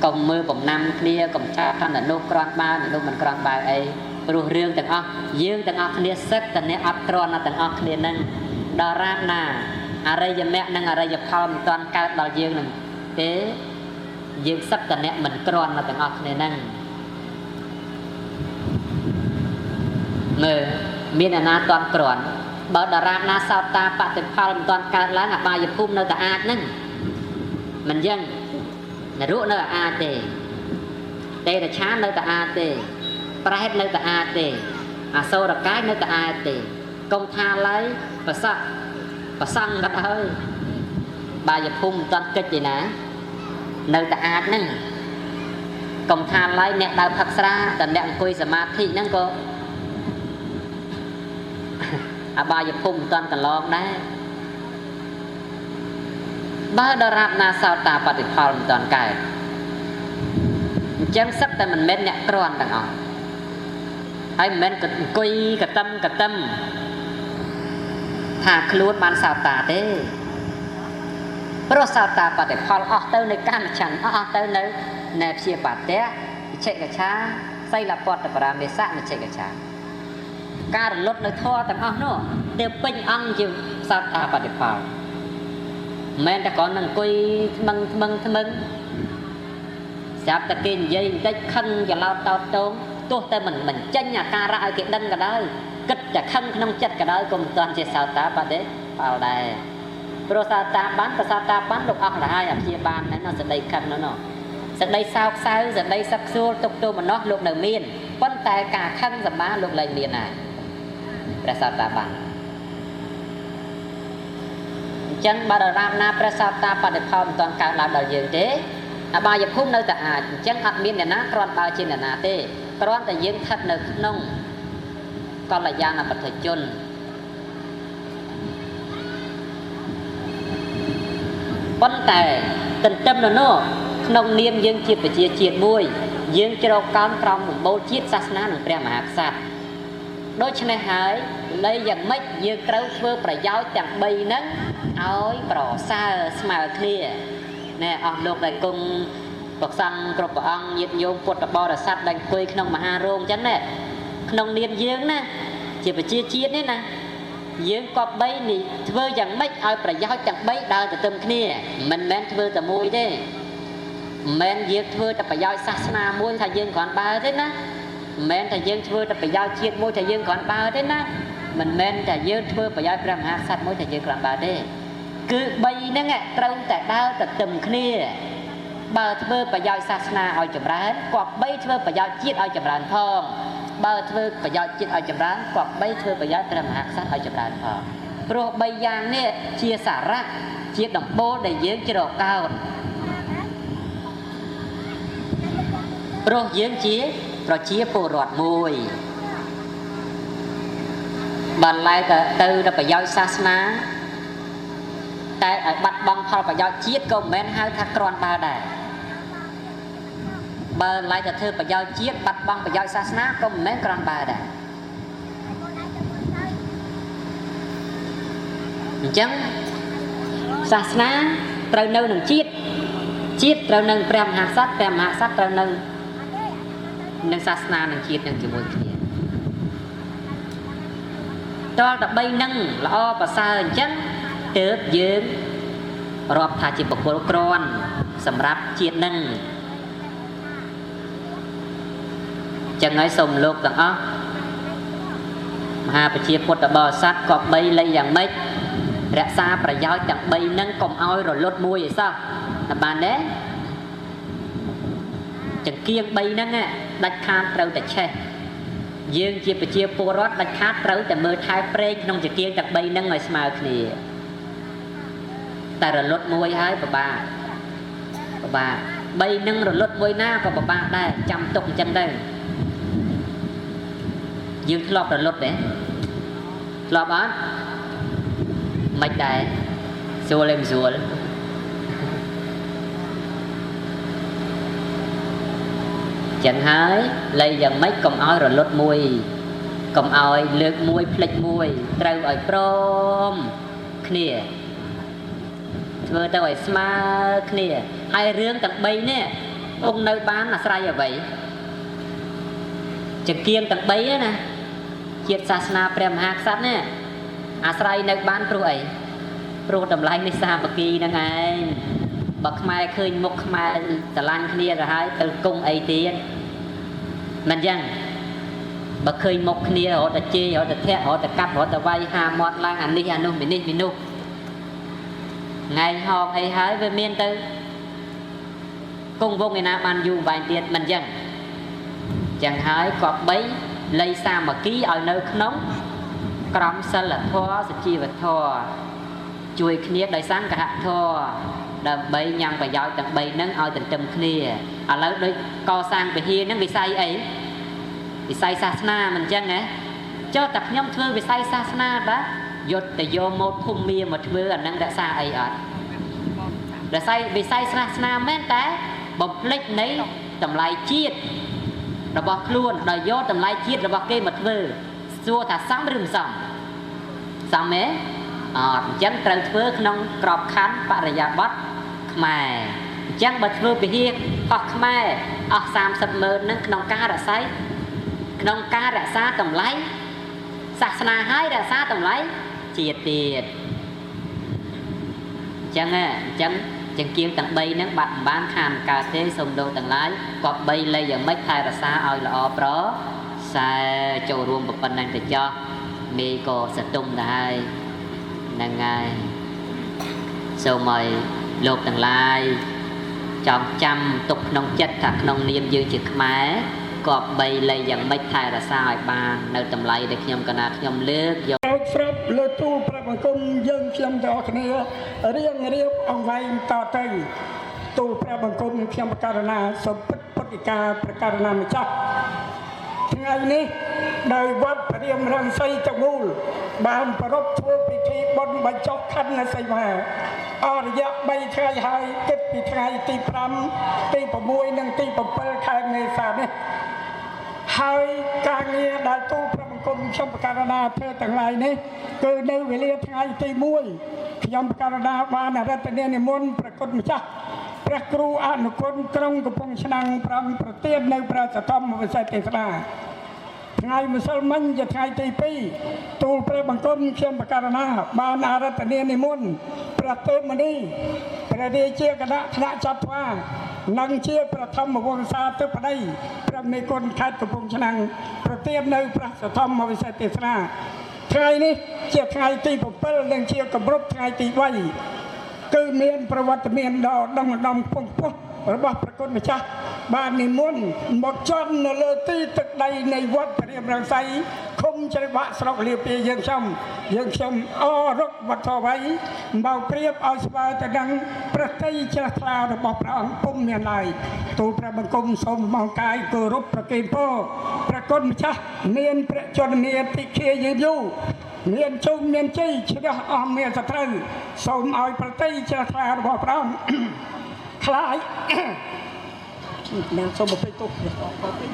កុំមើលបំណាំគ្នាកុំចាត់ថានោះក្រាន់បាននោះមិនក្រាន់បានអីព្រោះរឿងទាំងអស់យើងទាំងអស់គ្នាសឹកតែអ្នកអត់ក្រាន់ទាំងអស់គ្នានឹងដល់រាបណាអរិយមគ្គនិងអរិយផលមិនទាន់កើតដល់យើងនឹងទេយើងសឹកតែអ្នកមិនក្រាន់ទាំងអស់គ្នានឹងមើលមានអាណាទាន់ក្រាន់បើតារាណាសោតតាបតិផលមិនទាន់កើតឡើងអបាយភូមិនៅតែអាចហ្នឹងមិនចឹងនរកនៅអាចទេទេរឆាននៅតែអាចទេប្រែតនៅតែអាចទេអសូរកាយនៅតែអាចទេកុំថាឡើយប្រសក់ប្រសង់ក៏ហើយបាយភូមិមិនទាន់កិច្ចទេណានៅតែអាចហ្នឹងកុំថាឡើយអ្នកដើរផឹកស្រាតែអ្នកអង្គុយសមាធិហ្នឹងក៏អបាយភូមិមិនទាន់កន្លងដែរបើដរាបណាសោតាបតិផលមិនទាន់កើតអញ្ចឹងសឹកតែមិនមែនអ្នកក្រាន់ទាំងអស់ហើយមិនមែនអង្គុយកតឹមកតឹមថាខ្លួនបានសោតាទេព្រោះសោតាបតិផលអស់ទៅនៅកម្មច័ន្ទអស់ទៅនៅនៃព្យាបតៈវិជិកឆាសីលពតបរាមេសៈវិជិកឆាការរលត់នៅធម៌ទាំងអស់នោះទៅពេញអង្គជាសត្វតាបតិផលមិនតែគ្រាន់តែអង្គុយថ្មឹងស្រាប់តែគេនិយាយបន្តិចខឹងច្រឡោតតោតតងទោះតែមិនចេញអាការៈឲ្យគេដឹងក៏ដោយគិតតែខឹងក្នុងចិត្តក៏ដោយក៏មិនទាន់ជាសត្វតាបតិផលដែរព្រោះសត្វតាបានប្រសត្វតាបានលោកអស់ទៅហើយអាព្យាបានហ្នឹងសេចក្តីខឹងនោះសេចក្តីសោកសៅសេចក្តីសឹកសួលទុកទោមនោះលោកនៅមានប៉ុន្តែការខឹងសម្បាលោកលែងមានហើយព្រះសោតាបានអញ្ចឹងបើដរាបណាព្រះសោតាបតិផលមិនទាន់កើតឡើងដល់យើងទេអបាយភូមិនៅតែអាចអញ្ចឹងអត់មានអ្នកណាគ្រាន់បើជាអ្នកណាទេគ្រាន់តែយើងស្ថិតនៅក្នុងកល្យាណបទជនប៉ុន្តែទន្ទឹមនៅនោះក្នុងនាមយើងជាប្រជាជាតិមួយយើងជ្រកកោនក្រោមបូរជាតិសាសនានិងព្រះមហាក្សត្រដូច្នេះហើយនៃយ៉ាងម៉េចយើងត្រូវធ្វើប្រយោជន៍ទាំង3ហ្នឹងឲ្យប្រសើរស្មើគ្នាណែអស់លោកដែលគង់ប្រសង់គ្រប់ព្រះអង្គញាតិញោមពុទ្ធបរិស័ទដែលអង្គុយក្នុងមហារោងអញ្ចឹងណាក្នុងនាមយើងណាជាប្រជាជាតិនេះណាយើងក៏បីនេះធ្វើយ៉ាងម៉េចឲ្យប្រយោជន៍ទាំង3ដើរទៅទន្ទឹមគ្នាមិនមែនធ្វើតែមួយទេមិនមែនយើងធ្វើតែប្រយោជន៍សាសនាមួយថាយើងគ្រាន់បើទេណាមិនមែនតែយើងធ្វើតែប្រយោជន៍ជាតិមួយថាយើងគ្រាន់បើទេណាមិនមែនតែយើងធ្វើប្រយោជន៍ព្រះមហាក្សត្រមួយថាយើងគ្រាន់បើទេគឺ3ហ្នឹងត្រូវតែដើរទៅទន្ទឹមគ្នាបើធ្វើប្រយោជន៍សាសនាឲ្យចម្រើនក៏បីធ្វើប្រយោជន៍ជាតិឲ្យចម្រើនផងបើធ្វើប្រយោជន៍ជាតិឲ្យចម្រើនក៏បីធ្វើប្រយោជន៍ព្រះមហាក្សត្រឲ្យចម្រើនផងព្រោះ3យ៉ាងនេះជាសារៈជាដំបូលដែលយើងជ្រកកោន ព្រោះយើងជាប្រជាពលរដ្ឋមួយបានឡែកទៅដល់ប្រយោជន៍សាសនាតែឲ្យបាត់បង់ផលប្រយោជន៍ជាតិក៏មិនមែនហៅថាគ្រាន់បើដែរបើឡែកទៅធ្វើប្រយោជន៍ជាតិបាត់បង់ប្រយោជន៍សាសនាក៏មិនមែនគ្រាន់បើដែរអញ្ចឹងសាសនាត្រូវនៅនឹងជាតិត្រូវនឹងព្រះមហាក្សត្រព្រះមហាក្សត្រត្រូវនឹងសាសនានឹងជាតិនឹងជាមួយគ្នាតលតែ3នឹងល្អប្រសើរអញ្ចឹងទើបយើងរាប់ថាជាបុគ្គលគ្រាន់សម្រាប់ជាតិនឹងចឹងហើយសូមលោកទាំងអស់មហាប្រជាពុទ្ធបរិស័ទក៏បីលៃយ៉ាងម៉េចរក្សាប្រយោជន៍ទាំង3នឹងកុំឲ្យរលត់មួយឯសោះតែបានទេចង្គៀង3នឹងដាច់ខាតត្រូវតែឆេះយើងជាប្រជាពលរដ្ឋដាច់ខាតត្រូវតែមើលថែព្រែកក្នុងចង្គៀងទាំង3នឹងឲ្យស្មើគ្នាតែរលត់មួយហើយពិបាក3នឹងរលត់មួយណាក៏ពិបាកដែរចាំទុកអញ្ចឹងដែរយើងធ្លាប់រលត់ទេធ្លាប់អត់មិនដែរស្រួលមិនស្រួលចឹងហើយលៃយ៉ាងម៉េចកុំឲ្យរលត់មួយកុំឲ្យលើកមួយផ្លិចមួយត្រូវឲ្យព្រមគ្នាធ្វើទៅឲ្យស្មើគ្នាហើយរឿងទាំង3នេះអង្គនៅបានអាស្រ័យអ្វីចង្គៀងទាំង3ណាជាតិសាសនាព្រះមហាក្សត្រនេះអាស្រ័យនៅបានព្រោះអីព្រោះតម្លៃនៃសាមគ្គីហ្នឹងឯងបើខ្មែរឃើញមុខខ្មែរស្រឡាញ់គ្នាទៅហើយទៅគង់អីទៀតមិនអញ្ចឹងបើឃើញមុខគ្នារត់តែជេររត់តែធាក់រត់តែកាប់រត់តែវាយហាមាត់ឡើងអានេះអានោះមីនេះថ្ងៃហោកអីហើយវាមានទៅគង់វងឯណាបានយូរបែងទៀតមិនអញ្ចឹងចឹងហើយក៏បីលៃសាមគ្គីឲ្យនៅក្នុងក្រមសិលធម៌សុជីវធម៌ជួយគ្នាដោយសង្ឃធម៌ដើម្បីញ៉ាំប្រយោជន៍ទាំង3ហ្នឹងឲ្យទន្ទឹមគ្នាឥឡូវដូចកសាងវិហារហ្នឹងវិស័យអីវិស័យសាសនាមិនអញ្ចឹងហ៎ចុះតែខ្ញុំធ្វើវិស័យសាសនាបាទយកទៅយកមកភូមិមាមកធ្វើអាហ្នឹងរក្សាអីអត់វិស័យសាសនាមែនតែបំភ្លេចនៃតម្លៃជាតិរបស់ខ្លួនដោយយកតម្លៃជាតិរបស់គេមកធ្វើសួរថាសមឬមិនសមទេអញ្ចឹងត្រូវធ្វើក្នុងក្របខ័ណ្ឌបរិយាបថខ្មែរអញ្ចឹងបើធ្វើពិធីអស់ខ្មែរអស់30ម៉ឺនហ្នឹងក្នុងការរក្សាតម្លៃសាសនាហើយរក្សាតម្លៃជាតិទៀតអញ្ចឹងចង្គៀងទាំង3ហ្នឹងបាត់បានខានកើតទេសូមលោកទាំងឡាយក៏បីលៃយ៉ាងម៉េចថែរក្សាឲ្យល្អប្រសើរចូលរួមប៉ុណ្ណឹងទៅចោះមេក៏សតុំទៅហើយហ្នឹងហើយសូមឲ្យលោកទាំងឡាយចងចាំទុកក្នុងចិត្តថាក្នុងនាមយើងជាខ្មែរក៏បីលៃយ៉ាងម៉េចថែរក្សាឲ្យបាននៅតម្លៃដែលខ្ញុំកណាខ្ញុំលើកយកស្រាប់លើទូលព្រះបង្គំយើងខ្ញុំទាំងអស់គ្នារៀងអង្វែងតទៅទូលព្រះបង្គំខ្ញុំបករណាសូមពុទ្ធិកាប្រការណាម្ចាស់ថ្ងៃនេះដោយវត្តព្រាមរង្សីទាំងមូលបានប្រពធ្វើពិធីបុណ្យបញ្ចុះខណ្ឌសីមាអររយៈ3ថ្ងៃហើយគិតពីថ្ងៃទី5ទី6និងទី7ខែមេសានេះហើយការងារដែលទូលព្រះបង្គំខ្ញុំបករណាធ្វើទាំងឡាយនេះគឺនៅវេលាថ្ងៃទី1ខ្ញុំបករណាបានរតនានិមន្តព្រះគុណម្ចាស់ព្រះគ្រូអនុគុណក្រុងកំពង់ឆ្នាំង5ប្រទាននៅព្រះសទ្ធមវិសេសទេសនាថ្ងៃម្សិលមិញជាថ្ងៃទី2ទូលព្រះបង្គំខ្ញុំបករណាបានអរតនានិមន្តព្រះទេពមនីព្រះរាជាគណៈថ្នាក់ចាត់ថ្វានិងជាប្រធមវង្សាធិបតីព្រះមេគុណខេត្តកំពង់ឆ្នាំងប្រទាននៅព្រះសទ្ធមវិសេសទេសនាថ្ងៃនេះជាថ្ងៃទី7និងជាគម្រប់ថ្ងៃទី3គឺមានប្រវត្តិមានដ៏ដងដំខ្ពង់ខ្ពស់របស់ព្រះគុណម្ចាស់បាននិមន្តមកចន់នៅលើទីទឹកដីនៃវត្តព្រាមរង្សី ឃុំជ្រៃបាក់ស្រុកលាពីយើងខ្ញុំអរុកវត្តវ័យបើព្រៀបឲ្យស្មើទៅនឹងប្រតិជ្រះថ្លារបស់ព្រះអង្គពុំមានឡើយទូលព្រះបង្គំសូមមកកាយគោរពប្រគេនពរព្រះគុណម្ចាស់មានព្រះជន្មាតិឃាយឺនយូរមានជុំមានជ័យឈ្នះអស់មានសត្រូវសូមឲ្យប្រតិជ្រះថ្លារបស់ព្រះអង្គខ្លាយមានសូមទៅទុកអរ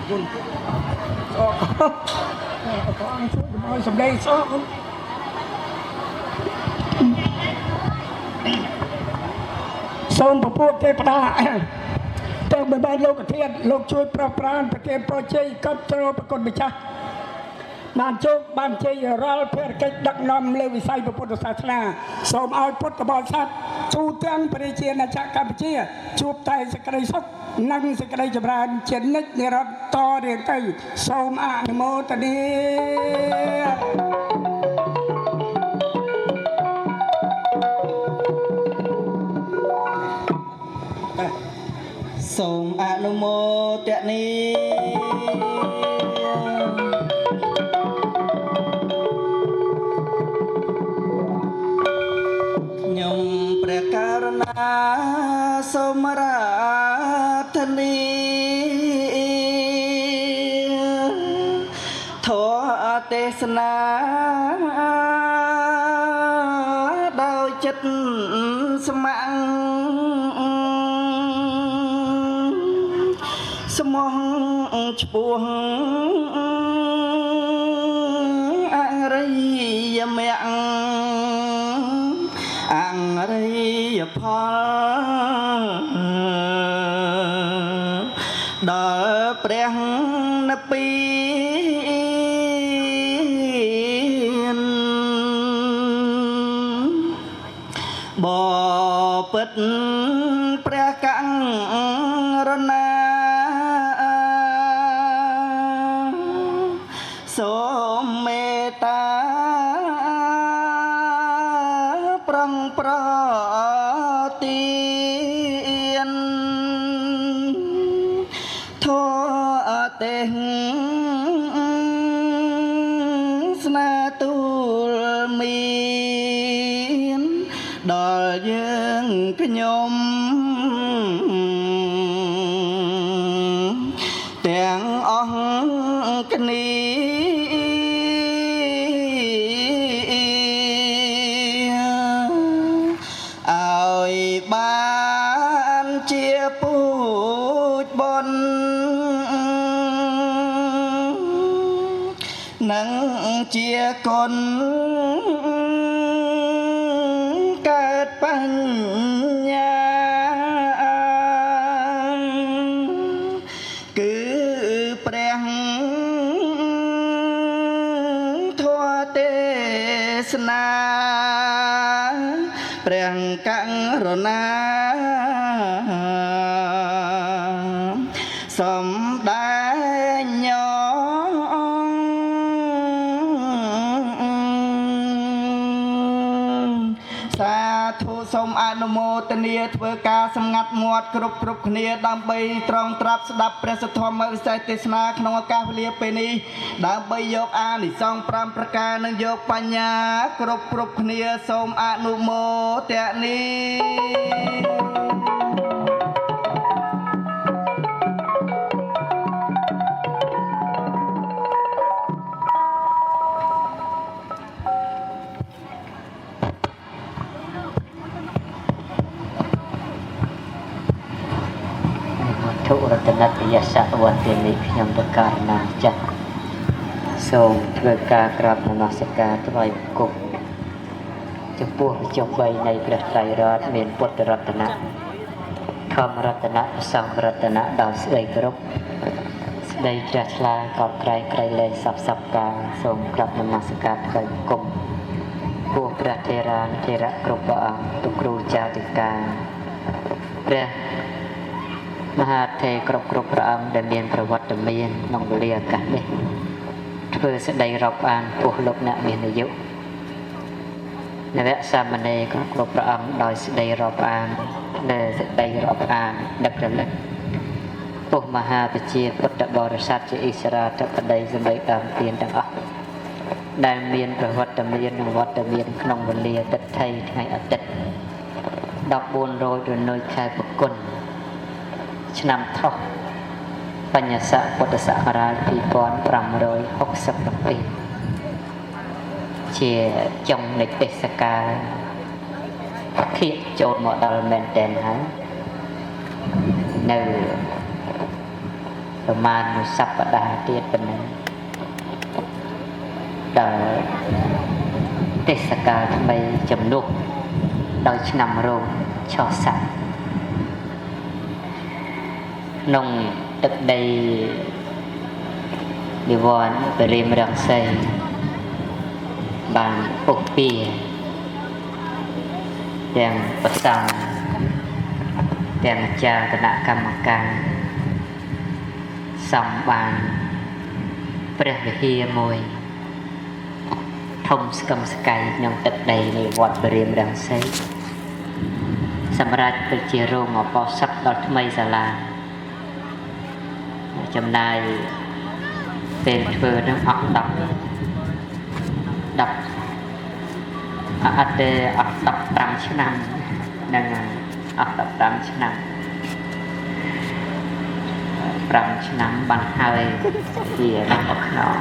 គុណអរគុណជួយឲ្យសម្ដែងសោះសូមពពួកទេវតាទៅបានលោកធាតុលោកជួយប្រោះប្រានប្រគេនពរជ័យគ្រប់គ្រងប្រគុណម្ចាស់បានជោគបានជ័យរាល់ភារកិច្ចដឹកនាំលើវិស័យពុទ្ធសាសនាសូមឲ្យពុទ្ធបរិស័ទទូទាំងប្រជាណាចក្រកម្ពុជាជួបតែសេចក្តីសុខនិងសេចក្តីចម្រើនជានិច្ចនិរន្តរ៍តរៀងទៅសូមអនុមោទនាសូមអនុមោទនាខ្ញុំព្រះករុណាសូមរាធនីធម៌ទេសនាដោយចិត្តស្ម័គ្រស្មោះឆ្ពោះអរិយមគ្គអរិយផលដល់ព្រះនិព្វានបពិតព្រះករុណាសូមមេត្តាប្រងប្រទានធម៌ទេសនាទូលមានដល់យើងខ្ញុំទាំងអស់គ្នាឲ្យបានជាពូជបុណ្យនិងជាគុណកើតបញ្ញាគឺព្រះធម៌ទេសនាព្រះករុណាសំដែងញសាធុសូមអនុមោទនាធ្វើការសម្ងាត់មាត់គ្រប់គ្នាដើម្បីត្រង់ត្រាប់ស្ដាប់ព្រះសទ្ធម្មវិស័យទេសនាក្នុងឱកាសវេលាពេលនេះដើម្បីយកអានិសង្ស5ប្រការនិងយកបញ្ញាគ្រប់គ្នាសូមអនុមោទនាធុរតនតយសវន្តិមីខ្ញុំប្រកាសណាចាស់សូមធ្វើការក្រាបនមស្ការថ្វាយបង្គំចំពោះវិជុ3នៃព្រះត្រៃរតន៍មានពុទ្ធរតនៈធម្មរតនៈសង្ឃរតនៈដោយស្ដីគោរពស្ដីជ្រះថ្លាកោតក្រែងក្រៃលែងសពការសូមក្រាបនមស្ការថ្វាយបង្គំពួកព្រះថេរានុថេរៈគ្រប់ព្រះអង្គទូគ្រូចាតិកាព្រះមហាថេរគ្រប់ព្រះអង្គដែលមានប្រវត្តិមានក្នុងវេលាឱកាសនេះធ្វើសេចក្តីរាប់អានពោះលោកអ្នកមានអាយុនវសាមណេរគ្រប់ព្រះអង្គដោយសេចក្តីរាប់អាននៅសេចក្តីរាប់អានដឹករលឹកពុះមហាវិជាពុទ្ធបរិស័ទជាអិសរាធិបតីសម្ដីដើមទានទាំងអស់ ដែលមានប្រវត្តិមានវត្តមានក្នុងវេលាទឹកថៃថ្ងៃអាទិត្យ14រោចរនុយខែប្រគុណឆ្នាំថោះបញ្ញស័កពុទ្ធសករាជ2567ជាចុងនៃទេសកាលធៀបចូលមកដល់មែនតែនហើយនៅប្រមាណមួយសប្តាហ៍ទៀតប៉ុណ្ណឹងដល់ទេសកាលថ្មីចំនួនដោយឆ្នាំរោងឆោះស័កក្នុងទឹកដីនិវ័នបរិមរង្សីបានពុះពៀទាំងប្រសង់ទាំងចារគណៈកម្មការសំបានព្រះវិហារមួយធំស្កឹមស្កៃក្នុងទឹកដីនៃវត្តបរិមរង្សីសម្រាប់ទៅជារោងអបោសឹកដល់ថ្មីសាលាចំណាយពេលធ្វើនឹងអស់10អត់ទេអស់15ឆ្នាំហ្នឹងអស់15ឆ្នាំ5ឆ្នាំបានហើយជាដល់ខ្នង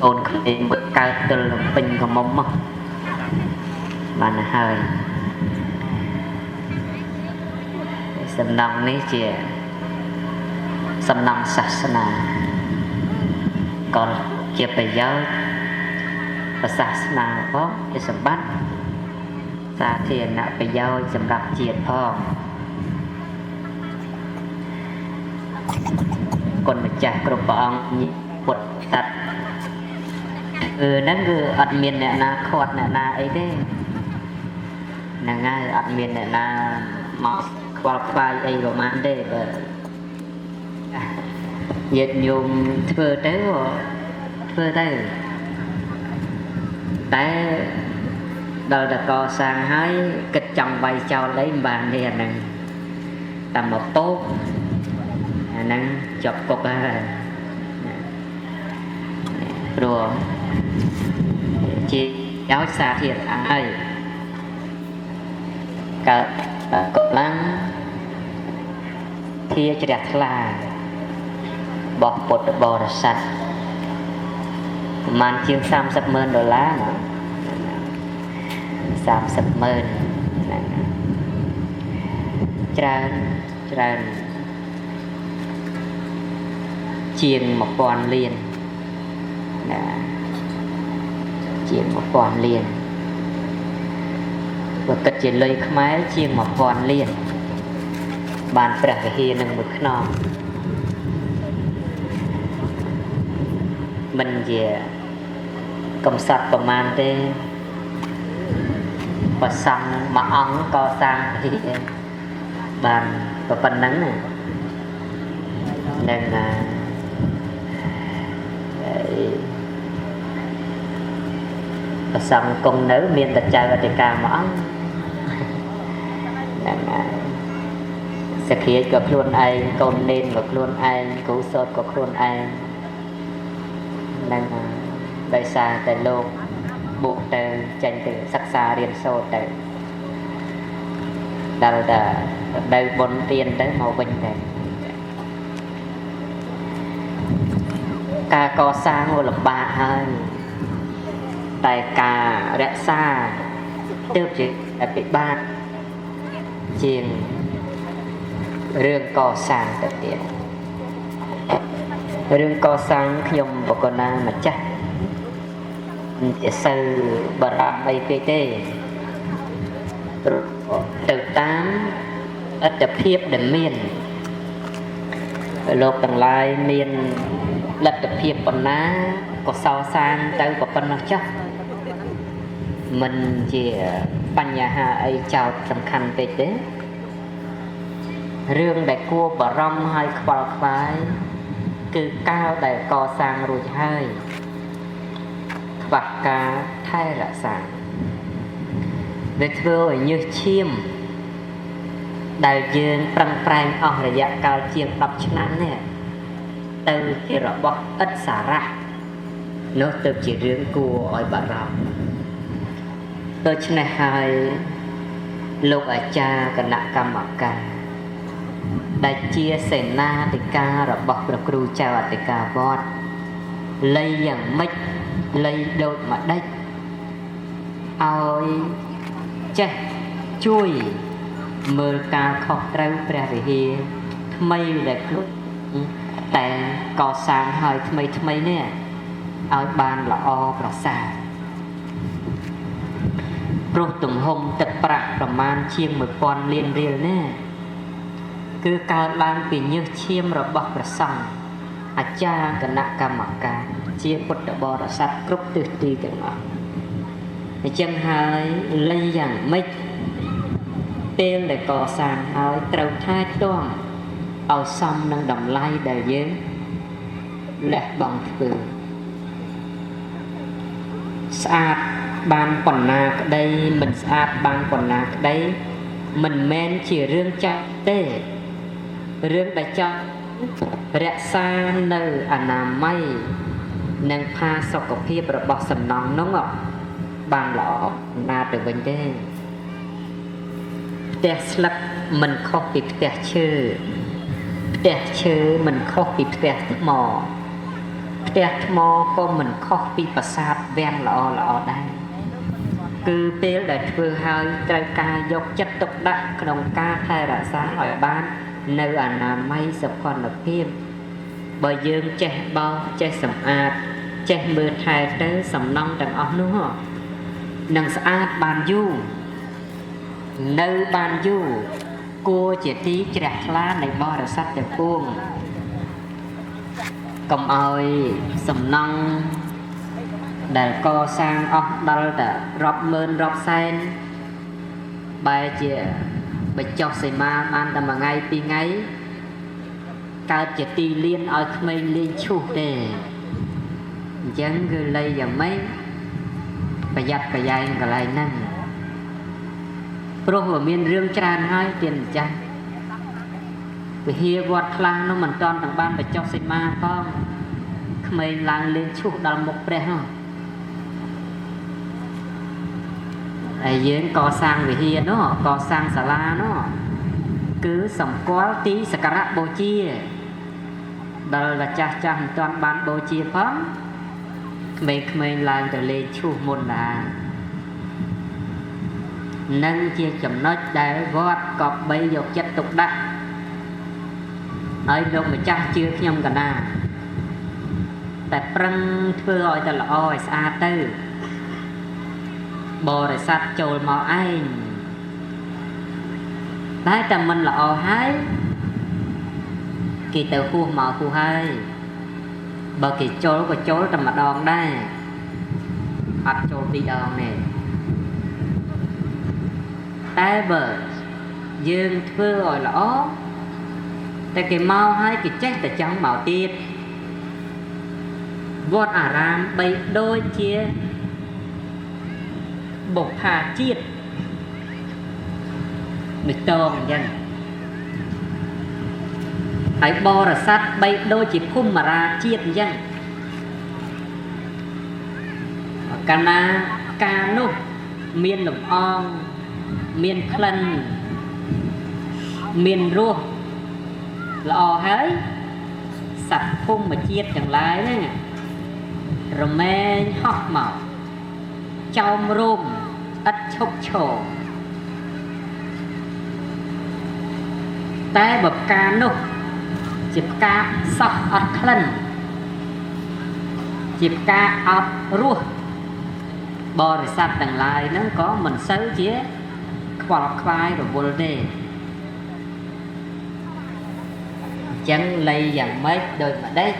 អូនក្មេងមួយកើតទល់ពេញកមុំមកបានហើយសំណង់នេះជាសំណង់សាសនាក៏ជាប្រយោជន៍ប្រសាសនាផងជាសម្បត្តិសាធារណប្រយោជន៍សម្រាប់ជាតិផងគុណម្ចាស់គ្រប់ព្រះអង្គពុទ្ធតាត់ហ្នឹងគឺអត់មានអ្នកណាខាត់អ្នកណាអីទេហ្នឹងហើយអត់មានអ្នកណាមកខ្វល់ខ្វាយអីប្រហែលទេបើញាតិញោមធ្វើទៅធ្វើទៅតែដល់តែកសាងហើយគិតចង់វាយចោលអីមិនបានទេអាហ្នឹងតែមកតូបអាហ្នឹងជាប់គុកហើយព្រោះជាយោជន៍សាធារណៈហើយកើតកម្លាំងធាជ្រះថ្លារបស់ពុទ្ធបរិស័ទប្រហែលជាង$30,000ណា$30,000ហ្នឹងច្រើនជាង1000លានណាជាង1000លានបើគិតជាលុយខ្មែរជាង1000លានបានព្រះវិហារនឹងមួយខ្នងមិនជាកំសត់ប្រមាណទេប្រសង់មួយអង្គកសាងវិហារបានប៉ុណ្ណឹងនឹងប្រសង់គង់នៅមានតែចៅអធិការមួយអង្គហ្នឹងហើយសក្តិក៏ខ្លួនឯងកូននេនក៏ខ្លួនឯងគ្រូសូត្រក៏ខ្លួនឯងហ្នឹងដោយសារតែលោកបុកទៅចេញទៅសិក្សារៀនសូត្រទៅដល់តែទៅបុណ្យទានទៅមកវិញទៅការកសាងលំបាកហើយតែការរក្សាទើបជាពិបាកជាងរឿងកសាងទៅទៀតរឿងកសាងខ្ញុំបកណាម្ចាស់មិនជាសូវបារម្ភអីពេកទេទៅតាមអត្តភាពដែលមានលោកទាំងឡាយមានលទ្ធភាពប៉ុណ្ណាក៏សរសាងទៅប៉ុណ្ណោះចុះមិនជាបញ្ហាអីចោតសំខាន់ពេកទេរឿងដែលគួរបារម្ភហើយខ្វល់ខ្វាយគឺកាលដែលកសាងរួចហើយខ្វះការថែរក្សាវាធ្វើឲ្យញើសឈាមដែលយើងប្រឹងប្រែងអស់រយៈកាលជាង10ឆ្នាំនេះ ទៅជារបស់ឥតសារៈនោះទៅជារឿងគួរឲ្យបារម្ភដូច្នេះហើយលោកអាចារ្យគណៈកម្មការដែលជាសេនាធិការរបស់ព្រះគ្រូចៅអធិការវត្តលៃយ៉ាងម៉េចលៃដូចម្ដេចឲ្យចេះជួយមើលការខុសត្រូវព្រះវិហារថ្មីដែលខ្លួនតែកសាងឲ្យថ្មីនេះឲ្យបានល្អប្រសើរព្រោះទំហំទឹកប្រាក់ប្រមាណជាង 1000 លានរៀលនេះគឺកើតឡើងពីញើសឈាមរបស់ព្រះសង្ឃអាចារ្យគណៈកម្មការជាពុទ្ធបរិស័ទគ្រប់ទិសទីទាំងអស់អញ្ចឹងហើយលៃយ៉ាងម៉េចពេលដែលកសាងហើយត្រូវថែទាំឲ្យសមនឹងតម្លៃដែលយើងលះបង់ធ្វើស្អាតបានប៉ុណ្ណាក្តីមិនស្អាតបានប៉ុណ្ណាក្តីមិនមែនជារឿងចាស់ទេរឿងដែលចាស់រក្សានៅអនាម័យនិងផាសុខភាពរបស់សំណង់នោះបានល្អណាស់ទៅវិញទេផ្ទះស្លឹកមិនខុសពីផ្ទះឈើផ្ទះឈើមិនខុសពីផ្ទះថ្មផ្ទះថ្មក៏មិនខុសពីប្រាសាទវាំងល្អដែរគឺពេលដែលធ្វើហើយត្រូវការយកចិត្តទុកដាក់ក្នុងការថែរក្សាឲ្យបាននៅអនាម័យសុខភាពបើយើងចេះបោសចេះសម្អាតចេះមើលថែទៅសំណង់ទាំងអស់នោះនឹងស្អាតបានយូរនៅបានយូរគួរជាទីជ្រះថ្លានៃបរិស័ទទាំងពួងកុំឲ្យសំណង់ដែលកសាងអស់ដល់តែរាប់ម៉ឺនរាប់សែនបែរជាបញ្ចុះសីមាបានតែមួយថ្ងៃពីរថ្ងៃកើតជាទីលានឲ្យក្មេងលេងឈូសទេអញ្ចឹងគឺលៃយ៉ាងម៉េចប្រយ័ត្នប្រយែងកន្លែងហ្នឹងព្រោះវាមានរឿងច្រើនហើយទៀនម្ចាស់វិហារវត្តខ្លះនោះមិនតាន់ទាំងបានបញ្ចុះសីមាផងក្មេងឡើងលេងឈូសដល់មុខព្រះហ្នឹងហើយយើងកសាងវិហារនោះកសាងសាលានោះគឺសម្គាល់ទីសក្ការៈបូជាដល់តែចាស់មិនតាន់បានបូជាផងក្មេងឡើងទៅលេងឈូសមុនដែរនឹងជាចំណុចដែលវត្តកប់បីយកចិត្តទុកដាក់ហើយលោកម្ចាស់ជឿខ្ញុំកណាតែប្រឹងធ្វើឲ្យតែល្អឲ្យស្អាតទៅបរិស័ទចូលមកឯងតែមិនល្អហើយគេទៅហួសមកហួសហើយបើគេចូលក៏ចូលតែម្ដងដែរអត់ចូលពីរដងទេតែបើយើងធ្វើឲ្យល្អតែគេមកហើយគេចេះតែចង់មកទៀតវត្តអារាមបីដូចជាបុព្វាជាតិមិនតងអញ្ចឹងហើយបរិស័ទបីដូចជាភូមិរាជាតិអញ្ចឹងកាលណាការនោះមានលំអងមានក្លិនមានរសល្អហើយសត្វភូមិជាតិទាំងឡាយហ្នឹងរមែងហោះមកចោមរោមឥតឈប់ឈរតែបើផ្កានោះជាផ្កាសោះអត់ក្លិនជាផ្កាអត់រសបរិស័ទទាំងឡាយហ្នឹងក៏មិនសូវជាខ្វល់ខ្វាយរវល់ទេអញ្ចឹងលៃយ៉ាងម៉េចដូចម្ដេច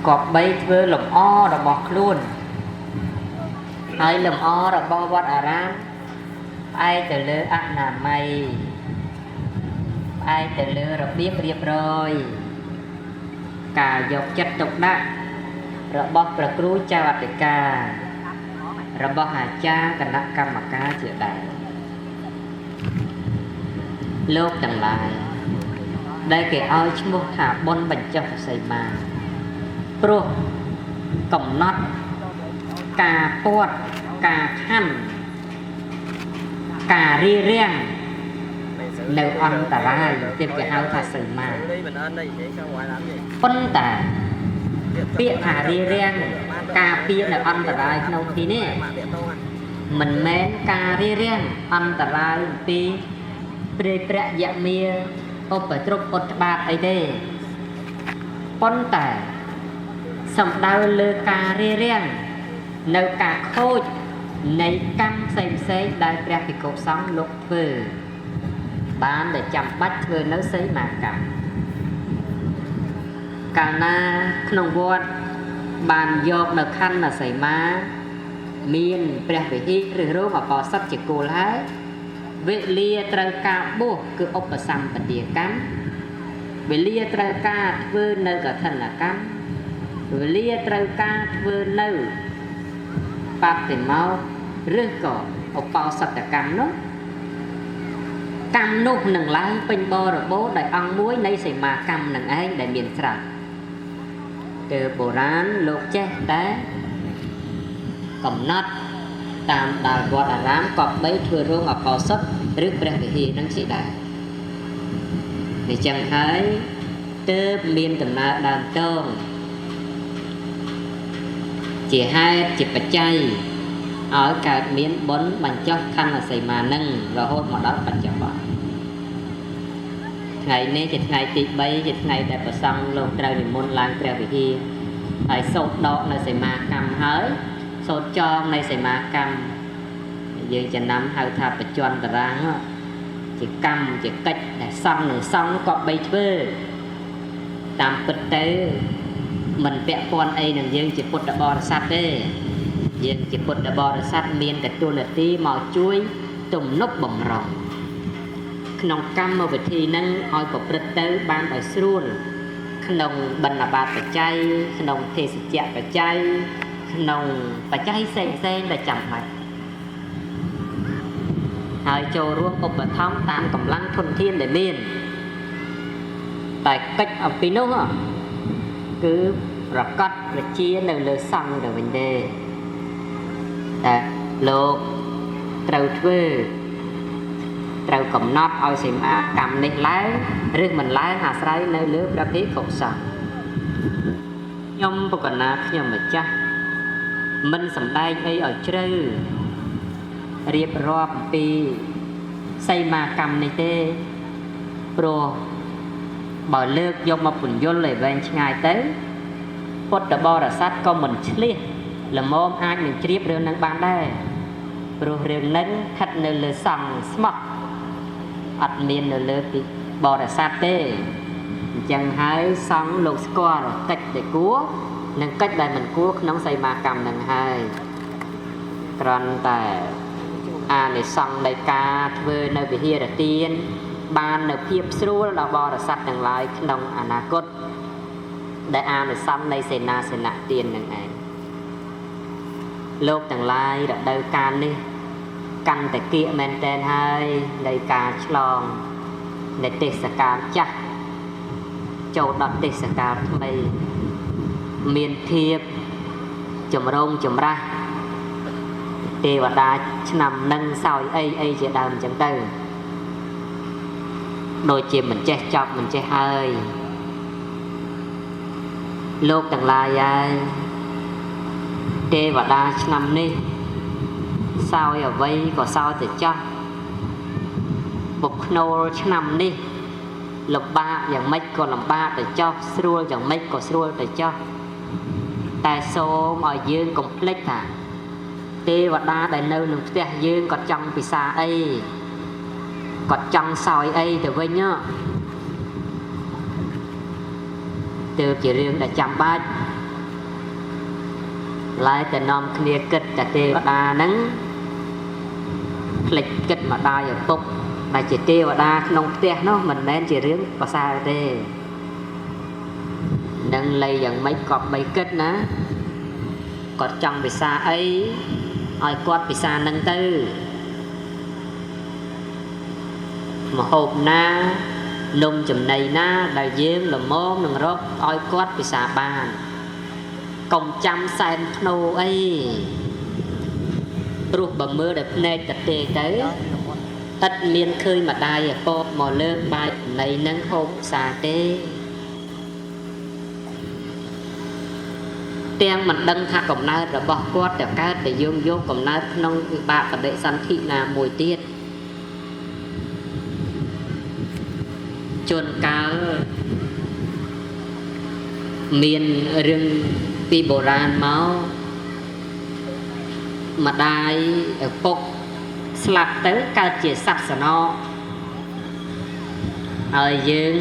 ក៏បីធ្វើលំអរបស់ខ្លួនហើយលំអរបស់វត្តអារាមផ្អែកទៅលើអនាម័យផ្អែកទៅលើរបៀបរៀបរយការយកចិត្តទុកដាក់របស់ព្រះគ្រូចៅអធិការរបស់អាចារ្យគណៈកម្មការជាដែរលោកទាំងឡាយ ដែលគេឲ្យឈ្មោះថាបុណ្យបញ្ចុះសីមាព្រោះកំណត់ការពាត់ការខណ្ឌការរៀបរៀងនៅអន្តរាយទៀតគេហៅថាសីមាប៉ុន្តែពាក្យថារៀបរៀងការពារនៅអន្តរាយក្នុងទីនេះមិនមែនការរៀបរៀងអន្តរាយពីព្រៃប្រាក់យមាឧបទ្រពឧត្តបាតអីទេប៉ុន្តែសំដៅលើការរៀបរៀងនៅការខូចនៃកម្មផ្សេងៗដែលព្រះភិក្ខុសង្ឃលោកធ្វើបានតែចាំបាច់ធ្វើនៅសីមាកម្មកាលណាក្នុងវត្តបានយកនៅខណ្ឌសីមាមានព្រះវិហារឬរោងអបោសិទ្ធជាគោលហើយវេលាត្រូវការបួសគឺឧបសម្បទាកម្មវេលាត្រូវការធ្វើនៅកឋិនកម្មវេលាត្រូវការធ្វើនៅបតិមោឬក៏ឧបោសថកម្មនោះកម្មនោះនឹងឡើងពេញបរិបូរណ៍ដោយអង្គមួយនៃសីមាកម្មនឹងឯងដែលមានស្រាប់គឺបុរាណលោកចេះតែកំណត់តាមដល់វត្តអារាមក៏បីធ្វើរោងអបោសុតឬព្រះវិហារនឹងជាដែរអញ្ចឹងហើយទើបមានដំណើរដើមតងជាហេតុជាបច្ច័យឲ្យកើតមានបុណ្យបញ្ចុះខណ្ឌសីមានឹងរហូតមកដល់បច្ចុប្បន្នថ្ងៃនេះជាថ្ងៃទី3ជាថ្ងៃដែលព្រះសង្ឃលោកត្រូវនិមន្តឡើងព្រះវិហារហើយសូត្រដកនៅសីមាកម្មហើយសូត្រចងនៃសីមាកម្មយើងចំណាំហៅថាបច្ចន្តរាងជាកម្មជាកិច្ចដែលសង្ឃនឹងសង្ឃក៏បីធ្វើតាមពិតទៅមិនពាក់ព័ន្ធអីនឹងយើងជាពុទ្ធបរិស័ទទេយើងជាពុទ្ធបរិស័ទមានតែទូនាទីមកជួយទំនប់បំរុងក្នុងកម្មវិធីហ្នឹងឲ្យប្រព្រឹត្តទៅបានដោយស្រួលក្នុងបណ្ឌបាតបច្ច័យក្នុងទេសជ្ជបច្ច័យក្នុងបច្ច័យផ្សេងដែលចាំបាច់ហើយចូលរួមឧបត្ថម្ភតាមកម្លាំងធនធានដែលមានតែកិច្ចអំពីនោះគឺប្រកាសប្រជានៅលើសង្ឃទៅវិញទេតែលោកត្រូវធ្វើត្រូវកំណត់ឲ្យសីមាកម្មនេះឡើងឬមិនឡើងអាស្រ័យនៅលើព្រះភិក្ខុសង្ឃខ្ញុំបកណាខ្ញុំម្ចាស់មិនសម្ដែងអីឲ្យជ្រៅរៀបរាប់អំពីសីមាកម្មនេះទេព្រោះបើលើកយកមកពន្យល់ឲ្យវែងឆ្ងាយទៅពុទ្ធបរិស័ទក៏មិនឆ្លៀសល្មមអាចនឹងជ្រាបរឿងនឹងបានដែរព្រោះរឿងនឹងស្ថិតនៅលើសង្ឃស្មោះអត់មាននៅលើទីបរិស័ទទេអញ្ចឹងហើយសង្ឃលោកស្គាល់កិច្ចដែលគួរនិងកិច្ចដែលមិនគួរក្នុងសីមាកម្មនឹងហើយគ្រាន់តែអានិសង្ឃនៃការធ្វើនៅវិហារទានបាននៅភាពស្រួលដល់បរិស័ទទាំងឡាយក្នុងអនាគតដែលអានិសង្ឃនៃសេនាសនៈទាននឹងឯងលោកទាំងឡាយរដូវកាលនេះកាន់តែគៀកមែនតែនហើយនៃការឆ្លងនៃទេសកាលចាស់ចូលដល់ទេសកាលថ្មីមានភាពចម្រូងចម្រាសទេវតាឆ្នាំនឹងសោយអីជាដើមអញ្ចឹងទៅដូចជាមិនចេះចប់មិនចេះហើយលោកទាំងឡាយហើយទេវតាឆ្នាំនេះសោយអ្វីក៏សោយទៅចោះពុកខ្នូលឆ្នាំនេះលំបាកយ៉ាងម៉េចក៏លំបាកទៅចោះស្រួលយ៉ាងម៉េចក៏ស្រួលទៅចោះតែសូមឲ្យយើងកុំភ្លេចថាទេវតាដែលនៅក្នុងផ្ទះយើងគាត់ចង់ពិសាអីគាត់ចង់សោយអីទៅវិញទើបជារឿងដែលចាំបាច់ឡើយតែនាំគ្នាគិតតែទេវតាហ្នឹងភ្លេចគិតម្ដាយឪពុកដែលជាទេវតាក្នុងផ្ទះនោះមិនមែនជារឿងប្រសើរទេនឹងលៃយ៉ាងម៉េចក៏បីគិតណាគាត់ចង់ពិសាអីឲ្យគាត់ពិសានឹងទៅមហូបណា นมจำในหน้าได้เยื้องละมอมหนึ่งรบอ้อยกอดไปสาบานกลมจำแซนโนไอ้รูปบ่มือได้ในตัดเตะเต๋อตัดเมียนเคยมาได้ปอบหมอเลิกใบในนังโฮมสาเต้เตียงมันดังทักกับนาระบอกกอดแต่การแต่โยงโยกกับนาน้องบาปประเดสันทินามวยเตี้ยจนกาเมียนเรื่องปีโบราณเมามาได้ปกสลับtớiการเจียสักสนอយើង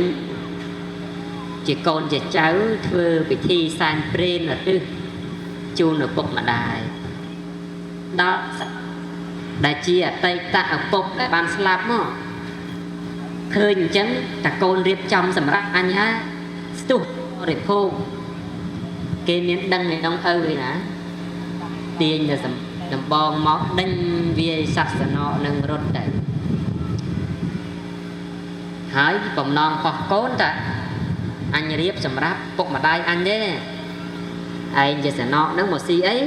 ជាកូនជាចៅធ្វើពិធីសែនព្រេនឧទ្ទិសជូនឪពុកម្ដាយដល់ដែលជាអតីតឪពុកដែលបានស្លាប់មកឃើញអញ្ចឹងតាកូនរៀបចំសម្រាប់អញហើយស្ទុះបរិភោគគេមានដឹងឯក្នុងឪឯណាទាញទៅដំបងមកដេញវាយសាសនានឹងរត់ទៅហើយបំណងរបស់កូនតាអញរៀបសម្រាប់ពុកម្ដាយអញទេឯងជាសនៈហ្នឹងមកស៊ីអី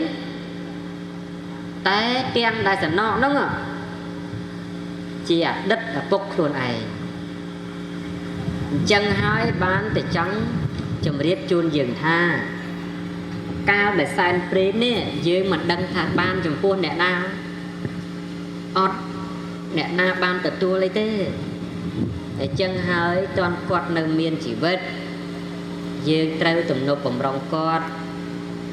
តែទាំងដែលសនៈហ្នឹងជាអតីតឪពុកខ្លួនឯងអញ្ចឹងហើយបានតែចង់ជម្រាបជូនយើងថាកាលដែលសែនព្រេននេះយើងមិនដឹងថាបានចំពោះអ្នកណាអត់អ្នកណាបានទទួលអីទេអញ្ចឹងហើយតន់គាត់នៅមានជីវិតយើងត្រូវទំនុកបំរុងគាត់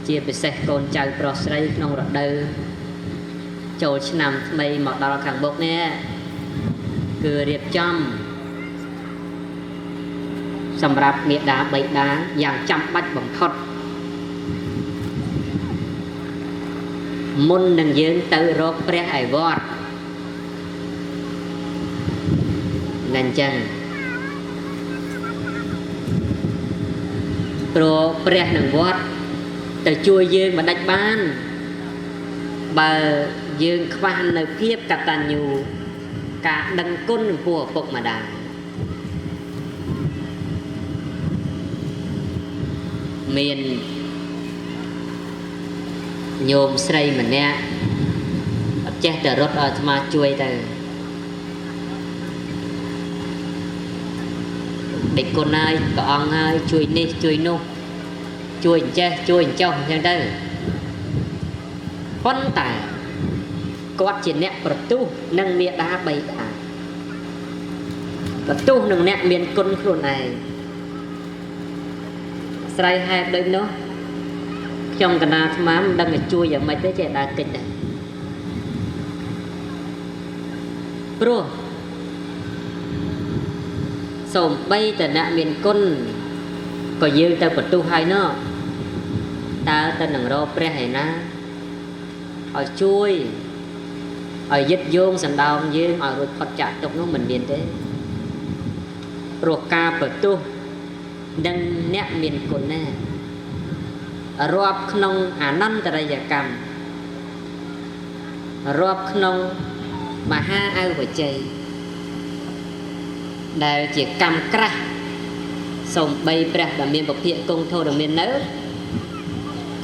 ជាពិសេសកូនចៅប្រុសស្រីក្នុងរដូវចូលឆ្នាំថ្មីមកដល់ខាងមុខនេះគឺរៀបចំសម្រាប់មេដាបៃតាយ៉ាងចាំបាច់បំផុតមុននឹងយើងទៅរកព្រះឯវត្តអញ្ចឹងព្រោះព្រះនឹងវត្តទៅជួយយើងមិនដាច់បានបើយើងខ្វះនៅភាពកតញ្ញូការដឹងគុណចំពោះឪពុកម្ដាយមានញោមស្រីម្នាក់អត់ចេះតែរត់ឲ្យអាត្មាជួយទៅដេកគុណហើយព្រះអង្គហើយជួយនេះជួយនោះជួយអញ្ចេះជួយអញ្ចោះអញ្ចឹងទៅប៉ុន្តែគាត់ជាអ្នកប្រទុះនឹងមេដាបៃតាប្រទុះនឹងអ្នកមានគុណខ្លួនឯងស្រ័យហេតុដូចនោះខ្ញុំកណាអាត្មាមិនដឹងតែជួយយ៉ាងម៉េចទេចេះដើរកិច្ចដែរព្រោះសូម្បីតែអ្នកមានគុណក៏យើងទៅបន្ទុះហើយណោះតើទៅនឹងរកព្រះឯណាឲ្យជួយឲ្យយឹតយោងសណ្ដោងយើងឲ្យរួចផុតចាកទុកនោះមិនមានទេព្រោះការបន្ទុះនឹងអ្នកមានគុណណារាប់ក្នុងអនន្តរយកម្មរាប់ក្នុងមហាអវជ័យដែលជាកម្មក្រាស់សូម្បីព្រះដែលមានពភៈគង់ធរមាននៅ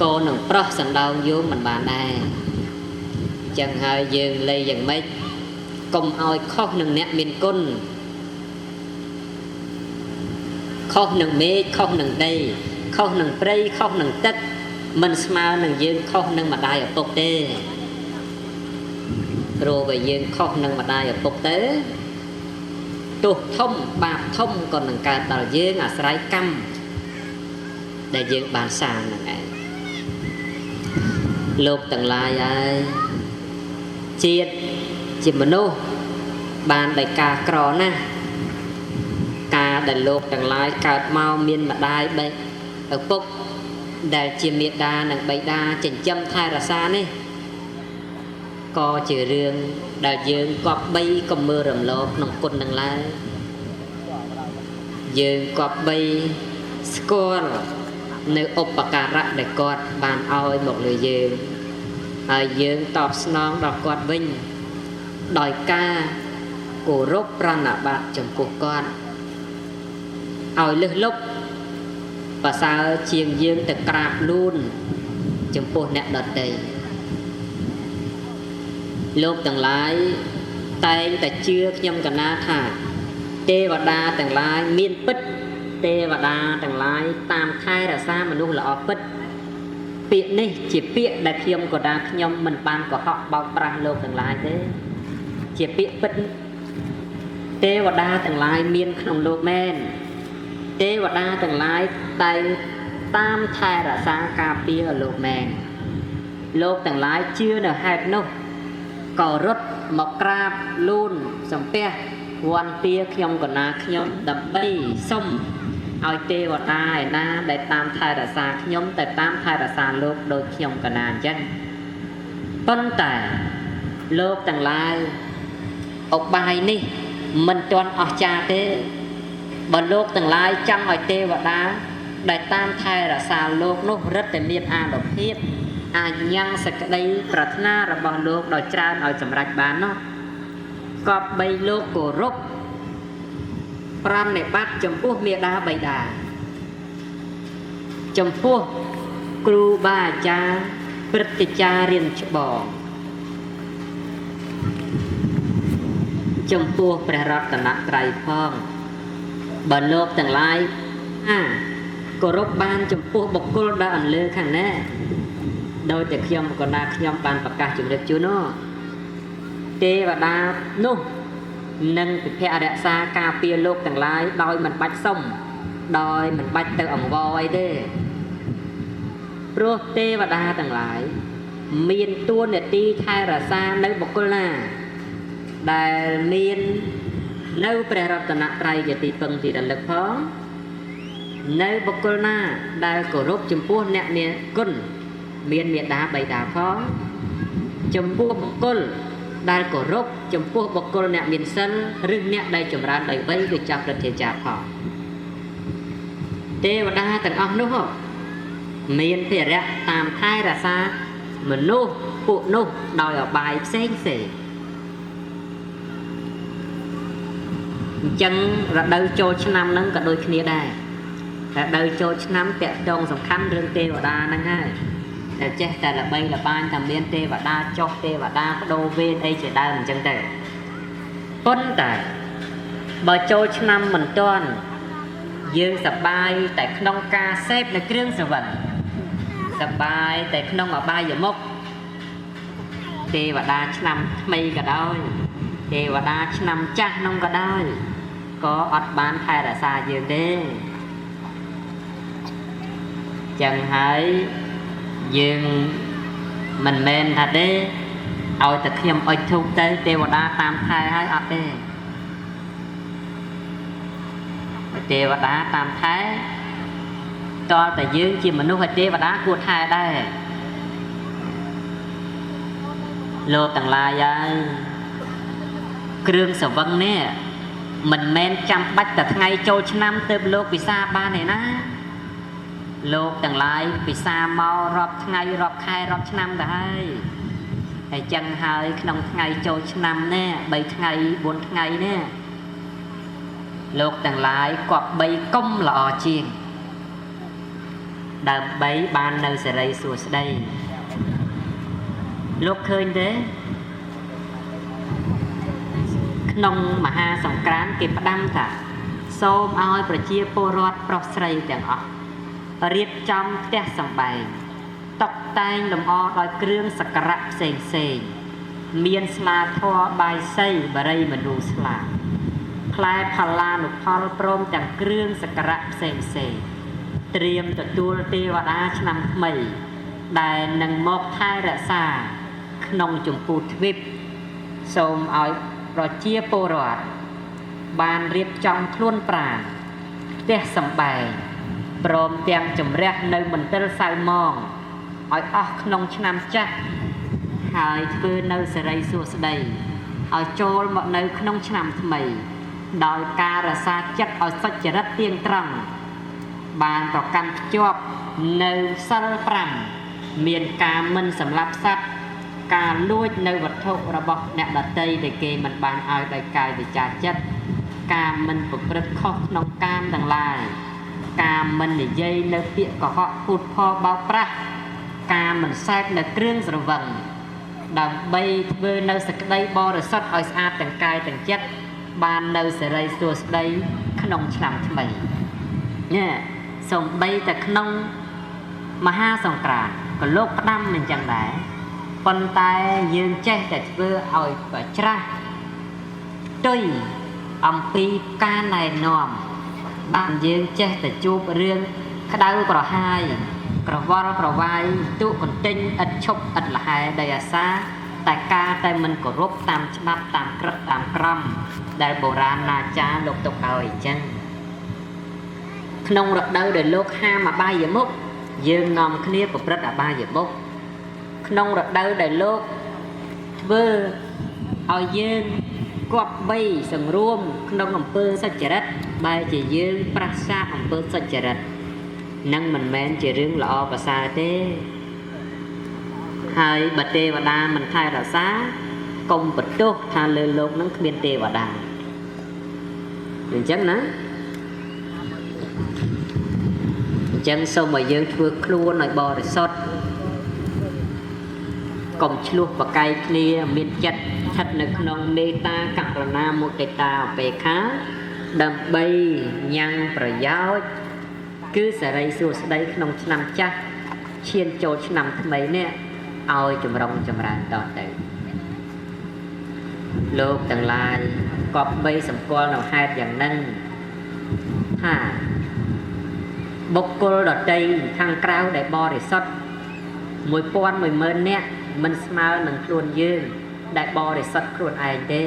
ក៏នឹងប្រោះសណ្ដោងយោងមិនបានដែរចឹងហើយយើងលេយ៉ាងម៉េចកុំឲ្យខុសនឹងអ្នកមានគុណខុសនឹងមេឃខុសនឹងដីខុសនឹងព្រៃខុសនឹងទឹកមិនស្មើនឹងយើងខុសនឹងម្ដាយឪពុកទេព្រោះបើយើងខុសនឹងម្ដាយឪពុកទៅទោសធំបាបធំក៏នឹងកើតដល់យើងអាស្រ័យកម្មដែលយើងបានសាងហ្នឹងឯងលោកទាំងឡាយហើយជាតិជាមនុស្សបានដោយការក្រណាស់ការដែលលោកទាំងឡាយកើតមកមានម្ដាយបេឪពុកដែលជាមេដានិងបិតាចិញ្ចឹមថែរក្សានេះក៏ជារឿងដែលយើងគប្បីកុំមើលរំលងក្នុងគុណនឹងឡើយយើងគប្បីស្គាល់នៅឧបការៈដែលគាត់បានឲ្យមកលើយើងហើយយើងតបស្នងដល់គាត់វិញដោយការគោរពប្រណិប័តចំពោះគាត់ ឲ្យលឹះលុបប្រសើរជាងយើងទៅក្រាបលូនចំពោះអ្នកដទៃលោកទាំងឡាយតែងតែជឿខ្ញុំកណាថាទេវតាទាំងឡាយមានពិតទេវតាទាំងឡាយតាមថែរក្សាមនុស្សល្អពិតពាក្យនេះជាពាក្យដែលខ្ញុំក៏ដាខ្ញុំមិនបានកុហកបោកប្រាស់លោកទាំងឡាយទេជាពាក្យពិតទេវតាទាំងឡាយមានក្នុងលោកមែនទេវតាទាំងឡាយតែតាមថែរក្សាការពារលោកមែនលោកទាំងឡាយជឿនៅហេតុនោះក៏រត់មកក្រាបលូនសំពះវ័នទាខ្ញុំកណាខ្ញុំដើម្បីសុំឲ្យទេវតាឯណាដែលតាមថែរក្សាខ្ញុំទៅតាមថែរក្សាលោកដោយខ្ញុំកណាអញ្ចឹងប៉ុន្តែលោកទាំងឡាយឧបាយនេះមិនទាន់អស្ចារ្យទេបើលោកទាំងឡាយចង់ឲ្យទេវតាដែលតាមថែរក្សាលោកនោះរឹតតែមានអានុភាពអាចញ៉ាំងសេចក្តីប្រាថ្នារបស់លោកដោយច្រើនឲ្យសម្រេចបាននោះក៏បីលោកគោរពប្រណិប័តចំពោះមេដាបៃតាចំពោះគ្រូបាអាចារ្យព្រឹទ្ធាចារ្យរៀនច្បងចំពោះព្រះរតនត្រ័យផងបើលោកទាំងឡាយគោរពបានចំពោះបុគ្គលដែលអន្លើខាងណាដោយតែខ្ញុំកណាខ្ញុំបានប្រកាសជំរាបជូននោះទេវតានោះនឹងពិភាក្សារក្សាការពារលោកទាំងឡាយដោយមិនបាច់សុំដោយមិនបាច់ទៅអង្វរអីទេព្រោះទេវតាទាំងឡាយមានតួនាទីថែរក្សានៅបុគ្គលណាដែលមាននៅព្រះរតនត្រ័យជាទីពឹងទីរលឹកផងនៅបុគ្គលណាដែលគោរពចំពោះអ្នកមានគុណមានមេដាបៃតាផងចំពោះបុគ្គលដែលគោរពចំពោះបុគ្គលអ្នកមានសិលឬអ្នកដែលចម្រើនដោយវ័យដូចចាស់ព្រឹទ្ធាចារ្យផងទេវតាទាំងអស់នោះមានភារៈតាមថែរក្សាមនុស្សពួកនោះដោយអបាយផ្សេងផ្សេងអញ្ចឹងរដូវចូលឆ្នាំហ្នឹងក៏ដូចគ្នាដែររដូវចូលឆ្នាំតាក់ទងសំខាន់រឿងទេវតាហ្នឹងហើយតែចេះតែល្បីល្បាញថាមានទេវតាចុះទេវតាបដូរវេនអីជាដើមអញ្ចឹងទៅប៉ុន្តែបើចូលឆ្នាំមិនទាន់យើងសប្បាយតែក្នុងការសេពនៅគ្រឿងស្រវឹងសប្បាយតែក្នុងអបាយមុខទេវតាឆ្នាំថ្មីក៏ដោយទេវតាឆ្នាំចាស់នោះក៏ដោយក៏អត់បានថែរក្សាយើងទេចឹងហើយយើងមិនមែនថាទេឲ្យតែខ្ញុំអុជធូបទៅទេវតាតាមថែហើយអត់ទេទេវតាតាមថែតើតែយើងជាមនុស្សហើយទេវតាគួរថែដែរលោកទាំងឡាយហើយគ្រឿងស្រវឹងនេះមិនមែនចាំបាច់តែថ្ងៃចូលឆ្នាំទើបលោកពិសាបានទេណាលោកទាំងឡាយពិសាមករាប់ថ្ងៃរាប់ខែរាប់ឆ្នាំទៅហើយចឹងហើយក្នុងថ្ងៃចូលឆ្នាំនេះ3ថ្ងៃ4ថ្ងៃនេះលោកទាំងឡាយគប្បីគុំល្អជាងដើម្បីបាននៅសេរីសួស្តីលោកឃើញទេក្នុងមហាសង្ក្រាន្តគេផ្ដាំថាសូមឲ្យប្រជាពលរដ្ឋប្រុសស្រីទាំងអស់រៀបចំផ្ទះសម្បែងតុបតែងលម្អដោយគ្រឿងសក្ការៈផ្សេងផ្សេងមានស្លាធម៌បាយសីបរិយមនុស្សស្លាផ្លែផល្លានុផលព្រមទាំងគ្រឿងសក្ការៈផ្សេងផ្សេងត្រៀមទទួលទេវតាឆ្នាំថ្មីដែលនឹងមកថែរក្សាក្នុងចម្ពោះទ្វីបសូមឲ្យប្រជាពលរដ្ឋបានរៀបចំខ្លួនប្រាណផ្ទះសម្បែងព្រមទាំងជំរះនៅមន្ទិលសៅម៉ងឲ្យអស់ក្នុងឆ្នាំចាស់ហើយធ្វើនៅសេរីសួស្តីឲ្យចូលមកនៅក្នុងឆ្នាំថ្មីដោយការរក្សាចិត្តឲ្យសុចរិតទៀងត្រង់បានប្រកាន់ភ្ជាប់នៅសិល5មានការមិនសម្លាប់សត្វការលួចនៅវត្ថុរបស់អ្នកដទៃដែលគេមិនបានឲ្យដោយកាយវិចារចិត្ត ការមិនប្រព្រឹត្តខុសក្នុងកាមទាំងឡាយការមិននិយាយនៅពាក្យកុហកพูดផលបោកប្រាស់ការមិនសែកនៅគ្រឿងស្រវឹងដើម្បីធ្វើនៅសេចក្តីបរិសុទ្ធឲ្យស្អាតទាំងកាយទាំងចិត្តបាននៅសេរីសួស្តីក្នុងឆ្នាំថ្មីនេះសំបីតែក្នុងមហាសង្គ្រាមក៏លោកផ្ដាំមិនចឹងដែរប៉ុន្តែយើងចេះតែធ្វើឲ្យប្រច្រាស់ផ្ទុយអំពីការណែនាំបានយើងចេះតែជួបរឿងក្តៅក្រហាយក្រវល់ក្រវាយទុកន្ទិញឥតឈប់ឥតលហែដោយអាសាតែការតែមិនគោរពតាមច្បាប់តាមក្រឹតតាមក្រមដែលបុរាណណាចារ្យលោកទុកឲ្យអញ្ចឹងក្នុងរដូវដែលលោកហាមអបាយមុខយើងនាំគ្នាប្រព្រឹត្តអបាយមុខក្នុងរដូវដែលលោកធ្វើឲ្យយើងគប្បីសង្រួមក្នុងអំពើសុចរិតបែរជាយើងប្រឆាំងអំពើសុចរិតនឹងមិនមែនជារឿងល្អប្រសើរទេហើយបើទេវតាមិនថែរក្សាកុំបន្ទោសថាលើលោកនឹងគ្មានទេវតាអញ្ចឹងណាអញ្ចឹងសូមឲ្យយើងធ្វើខ្លួនឲ្យបរិសុទ្ធកុំឆ្លោះប្រកែកគ្នាមានចិត្តស្ថិតនៅក្នុងមេត្តាករុណាមុទិតាឧបេក្ខាដើម្បីញ៉ាំងប្រយោជន៍គឺសេរីសួស្តីក្នុងឆ្នាំចាស់ឈានចូលឆ្នាំថ្មីនេះឲ្យចម្រុងចម្រើនតទៅលោកទាំងឡាយគប្បីសម្គាល់នៅហេតុយ៉ាងហ្នឹងថាបុគ្គលដតីខាងក្រៅដែលបរិសុទ្ធ 1000 10000 នាក់មិនស្មើនឹងខ្លួនយើងដែលបរិសុទ្ធខ្លួនឯងទេ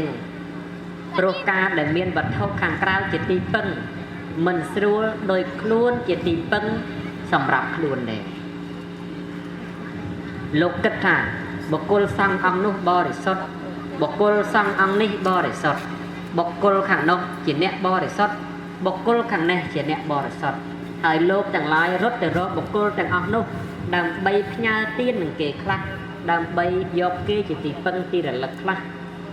ព្រោះការដែលមានវត្ថុខាងក្រៅជាទីពឹងមិនស្រួលដោយខ្លួនជាទីពឹងសម្រាប់ខ្លួនទេលោកគិតថាបុគ្គលសង្ឃអង្គនោះបរិសុទ្ធបុគ្គលសង្ឃអង្គនេះបរិសុទ្ធបុគ្គលខាងនោះជាអ្នកបរិសុទ្ធបុគ្គលខាងនេះជាអ្នកបរិសុទ្ធហើយលោកទាំងឡាយរត់ទៅរកបុគ្គលទាំងអស់នោះដើម្បីផ្ញើទាននឹងគេខ្លះដើម្បីយកគេជាទីពឹងទីរលឹកខ្លះ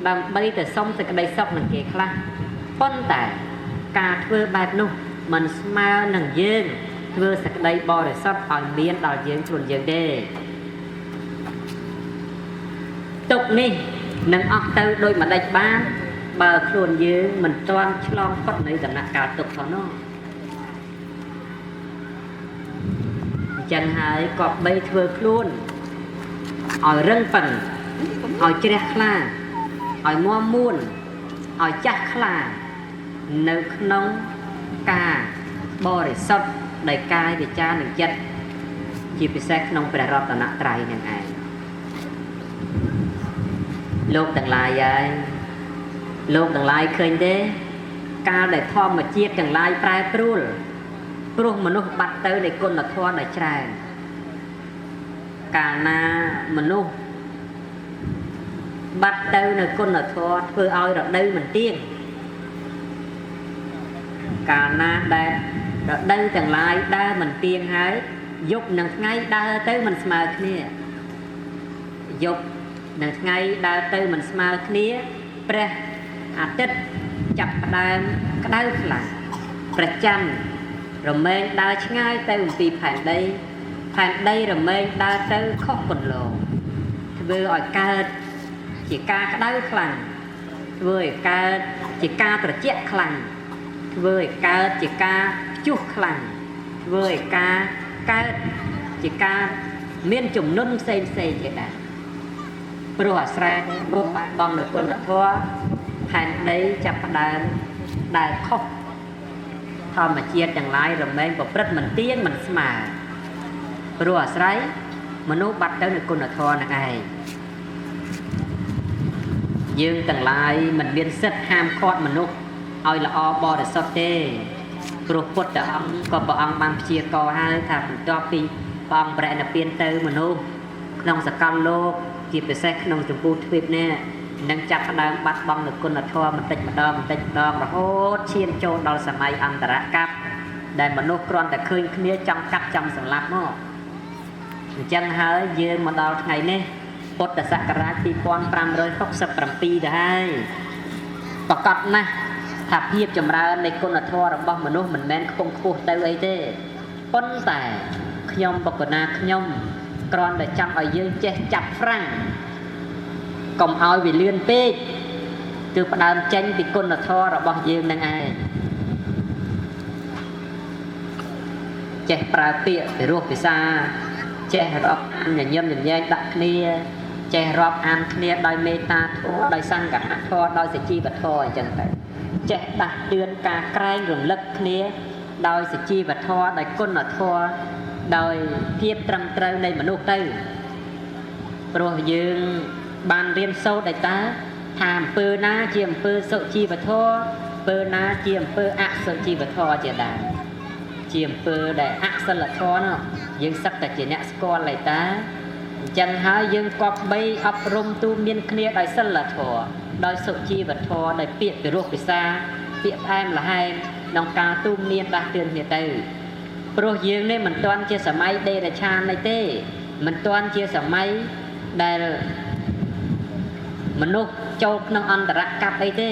ដើម្បីទៅសុំសេចក្តីសុខនឹងគេខ្លះប៉ុន្តែការធ្វើបែបនោះមិនស្មើនឹងយើងធ្វើសេចក្តីបរិសុទ្ធឲ្យមានដល់យើងខ្លួនយើងទេទុកនេះនឹងអស់ទៅដោយមិនដេចបានបើខ្លួនយើងមិនទាន់ឆ្លងផុតនៃដំណាក់កាលទុកផងនោះអញ្ចឹងហើយក៏បីធ្វើខ្លួនឲ្យរឹងប៉ឹងឲ្យជ្រះថ្លាឲ្យមាំមួនឲ្យចាស់ខ្លានៅក្នុងការបរិសុទ្ធដោយកាយវាចានិងចិត្តជាពិសេសក្នុងព្រះរតនត្រ័យនឹងឯងលោកទាំងឡាយហើយលោកទាំងឡាយឃើញទេកាលដែលធម្មជាតិទាំងឡាយប្រែប្រួលព្រោះមនុស្សបាត់ទៅនៃគុណធម៌ដ៏ច្រើនកាលណាមនុស្សបាត់ទៅនៅគុណធម៌ធ្វើឲ្យរដូវមិនទៀងកាលណាដែលរដូវទាំងឡាយដើរមិនទៀងហើយយប់និងថ្ងៃដើរទៅមិនស្មើគ្នាយប់និងថ្ងៃដើរទៅមិនស្មើគ្នាព្រះអាទិត្យចាប់ផ្ដើមក្តៅខ្លាំងព្រះច័ន្ទរមែងដើរឆ្ងាយទៅអំពីផែនដីរមែងដើរទៅខុសគន្លងធ្វើឲ្យកើតជាការក្តៅខ្លាំងធ្វើឲ្យកើតជាការត្រជាក់ខ្លាំងធ្វើឲ្យកើតជាការព្យុះខ្លាំងធ្វើឲ្យការកើតជាការមានជំនន់ផ្សេងទៀតដែរព្រោះអាស្រ័យព្រោះបាត់បង់នូវគុណធម៌ផែនដីចាប់ផ្ដើមដែលខុសធម្មជាតិទាំងឡាយរមែងប្រព្រឹត្តមិនទៀងមិនស្មើព្រោះអាស្រ័យមនុស្សបាត់ទៅនូវគុណធម៌នឹងឯងយើងទាំងឡាយមិនមានសិទ្ធិហាមឃាត់មនុស្សឲ្យល្អបរិសុទ្ធទេព្រោះពុទ្ធអង្គក៏ព្រះអង្គបានព្យាករណ៍ហើយថាបន្ទាប់ពីព្រះអង្គប្រែនិព្វានទៅមនុស្សក្នុងសកលលោកជាពិសេសក្នុងចម្ពោះទ្វីបនេះនឹងចាប់ផ្ដើមបាត់បង់នូវគុណធម៌បន្តិចម្ដងរហូតឈានចូលដល់សម័យអន្តរកប្បដែលមនុស្សគ្រាន់តែឃើញគ្នាចង់កាប់ចង់សម្លាប់មកអញ្ចឹងហើយយើងមកដល់ថ្ងៃនេះពុទ្ធសករាជ 2567 ទៅហើយប្រកបណាស់ ថាភាពចម្រើននៃគុណធម៌របស់មនុស្សមិនមែនខ្ពង់ខ្ពស់ទៅអីទេប៉ុន្តែខ្ញុំបកណាខ្ញុំគ្រាន់តែចាំឲ្យយើងចេះចាប់ហ្វ្រាំងកុំឲ្យវាលឿនពេកគឺផ្ដើមចេញពីគុណធម៌របស់យើងនឹងឯងចេះប្រើពាក្យពីរោះភាសាចេះរាប់ញញឹមញញែងដាក់គ្នាចេះរាប់អានគ្នាដោយមេត្តាធម៌ដោយសង្កហធម៌ដោយសជីវធម៌អញ្ចឹងទៅចេះដាស់តឿនការក្រែងរំលឹកគ្នាដោយសជីវធម៌ដោយគុណធម៌ដោយភាពត្រឹមត្រូវនៃមនុស្សទៅព្រោះយើងបានរៀនសូត្រដែរតើថាអំពើណាជាអំពើសុជីវធម៌អំពើណាជាអំពើអសុជីវធម៌ជាដែរជាអំពើដែលអសិលធម៌នោះយើងសឹកតែជាអ្នកស្គាល់ដែរតើអញ្ចឹងហើយយើងគប្បីអប់រំទូមានគ្នាដោយសិលធម៌ដោយសុជីវធម៌ដោយពាក្យពីរោះភាសាពាក្យផ្អែមល្ហែមក្នុងការទូមានដាស់តឿនគ្នាទៅព្រោះយើងនេះមិនទាន់ជាសម័យដេរឆាននេះទេមិនទាន់ជាសម័យដែលមនុស្សចូលក្នុងអន្តរកម្មអីទេ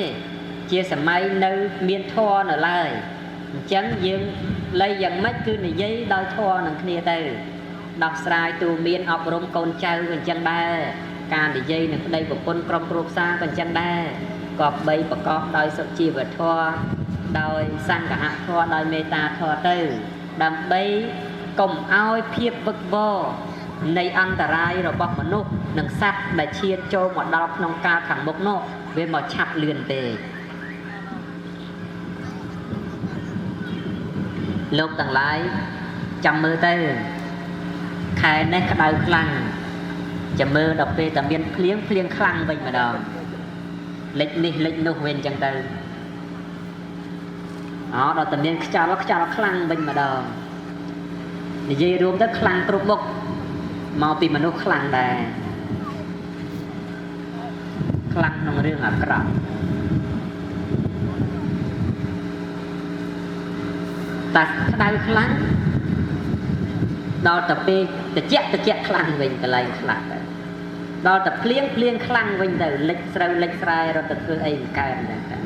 ជាសម័យនៅមានធម៌នៅឡើយអញ្ចឹងយើងលៃយ៉ាងម៉េចគឺនិយាយដោយធម៌នឹងគ្នាទៅដោះស្រាយទូមានអប់រំកូនចៅក៏អញ្ចឹងដែរការនិយាយនឹងប្តីប្រពន្ធក្រុមគ្រួសារក៏អញ្ចឹងដែរក៏បីប្រកបដោយសុជីវធម៌ដោយសង្កហធម៌ដោយមេត្តាធម៌ទៅដើម្បីកុំឲ្យភាពវឹកវរនៃអន្តរាយរបស់មនុស្សនិងសត្វដែលឈានចូលមកដល់ក្នុងកាលខាងមុខនោះវាមកឆាប់លឿនទេលោកទាំងឡាយចាំមើលទៅខែនេះក្តៅខ្លាំងចាំមើលដល់ពេលតែមានភ្លៀងខ្លាំងវិញម្ដងលិចនេះលិចនោះវិញអញ្ចឹងទៅដល់តែមានខ្យល់ខ្លាំងវិញម្ដងនិយាយរួមទៅខ្លាំងគ្រប់មុខមកពីមនុស្សខ្លាំងដែរខ្លាំងក្នុងរឿងអាក្រក់តែក្តៅខ្លាំងដល់តែពេលត្រជាក់ខ្លាំងវិញកន្លែងខ្លះទៅដល់តែភ្លៀងខ្លាំងវិញទៅលិចស្រូវលិចស្រែរត់ទៅធ្វើអីមិនកើតហ្នឹងទៅ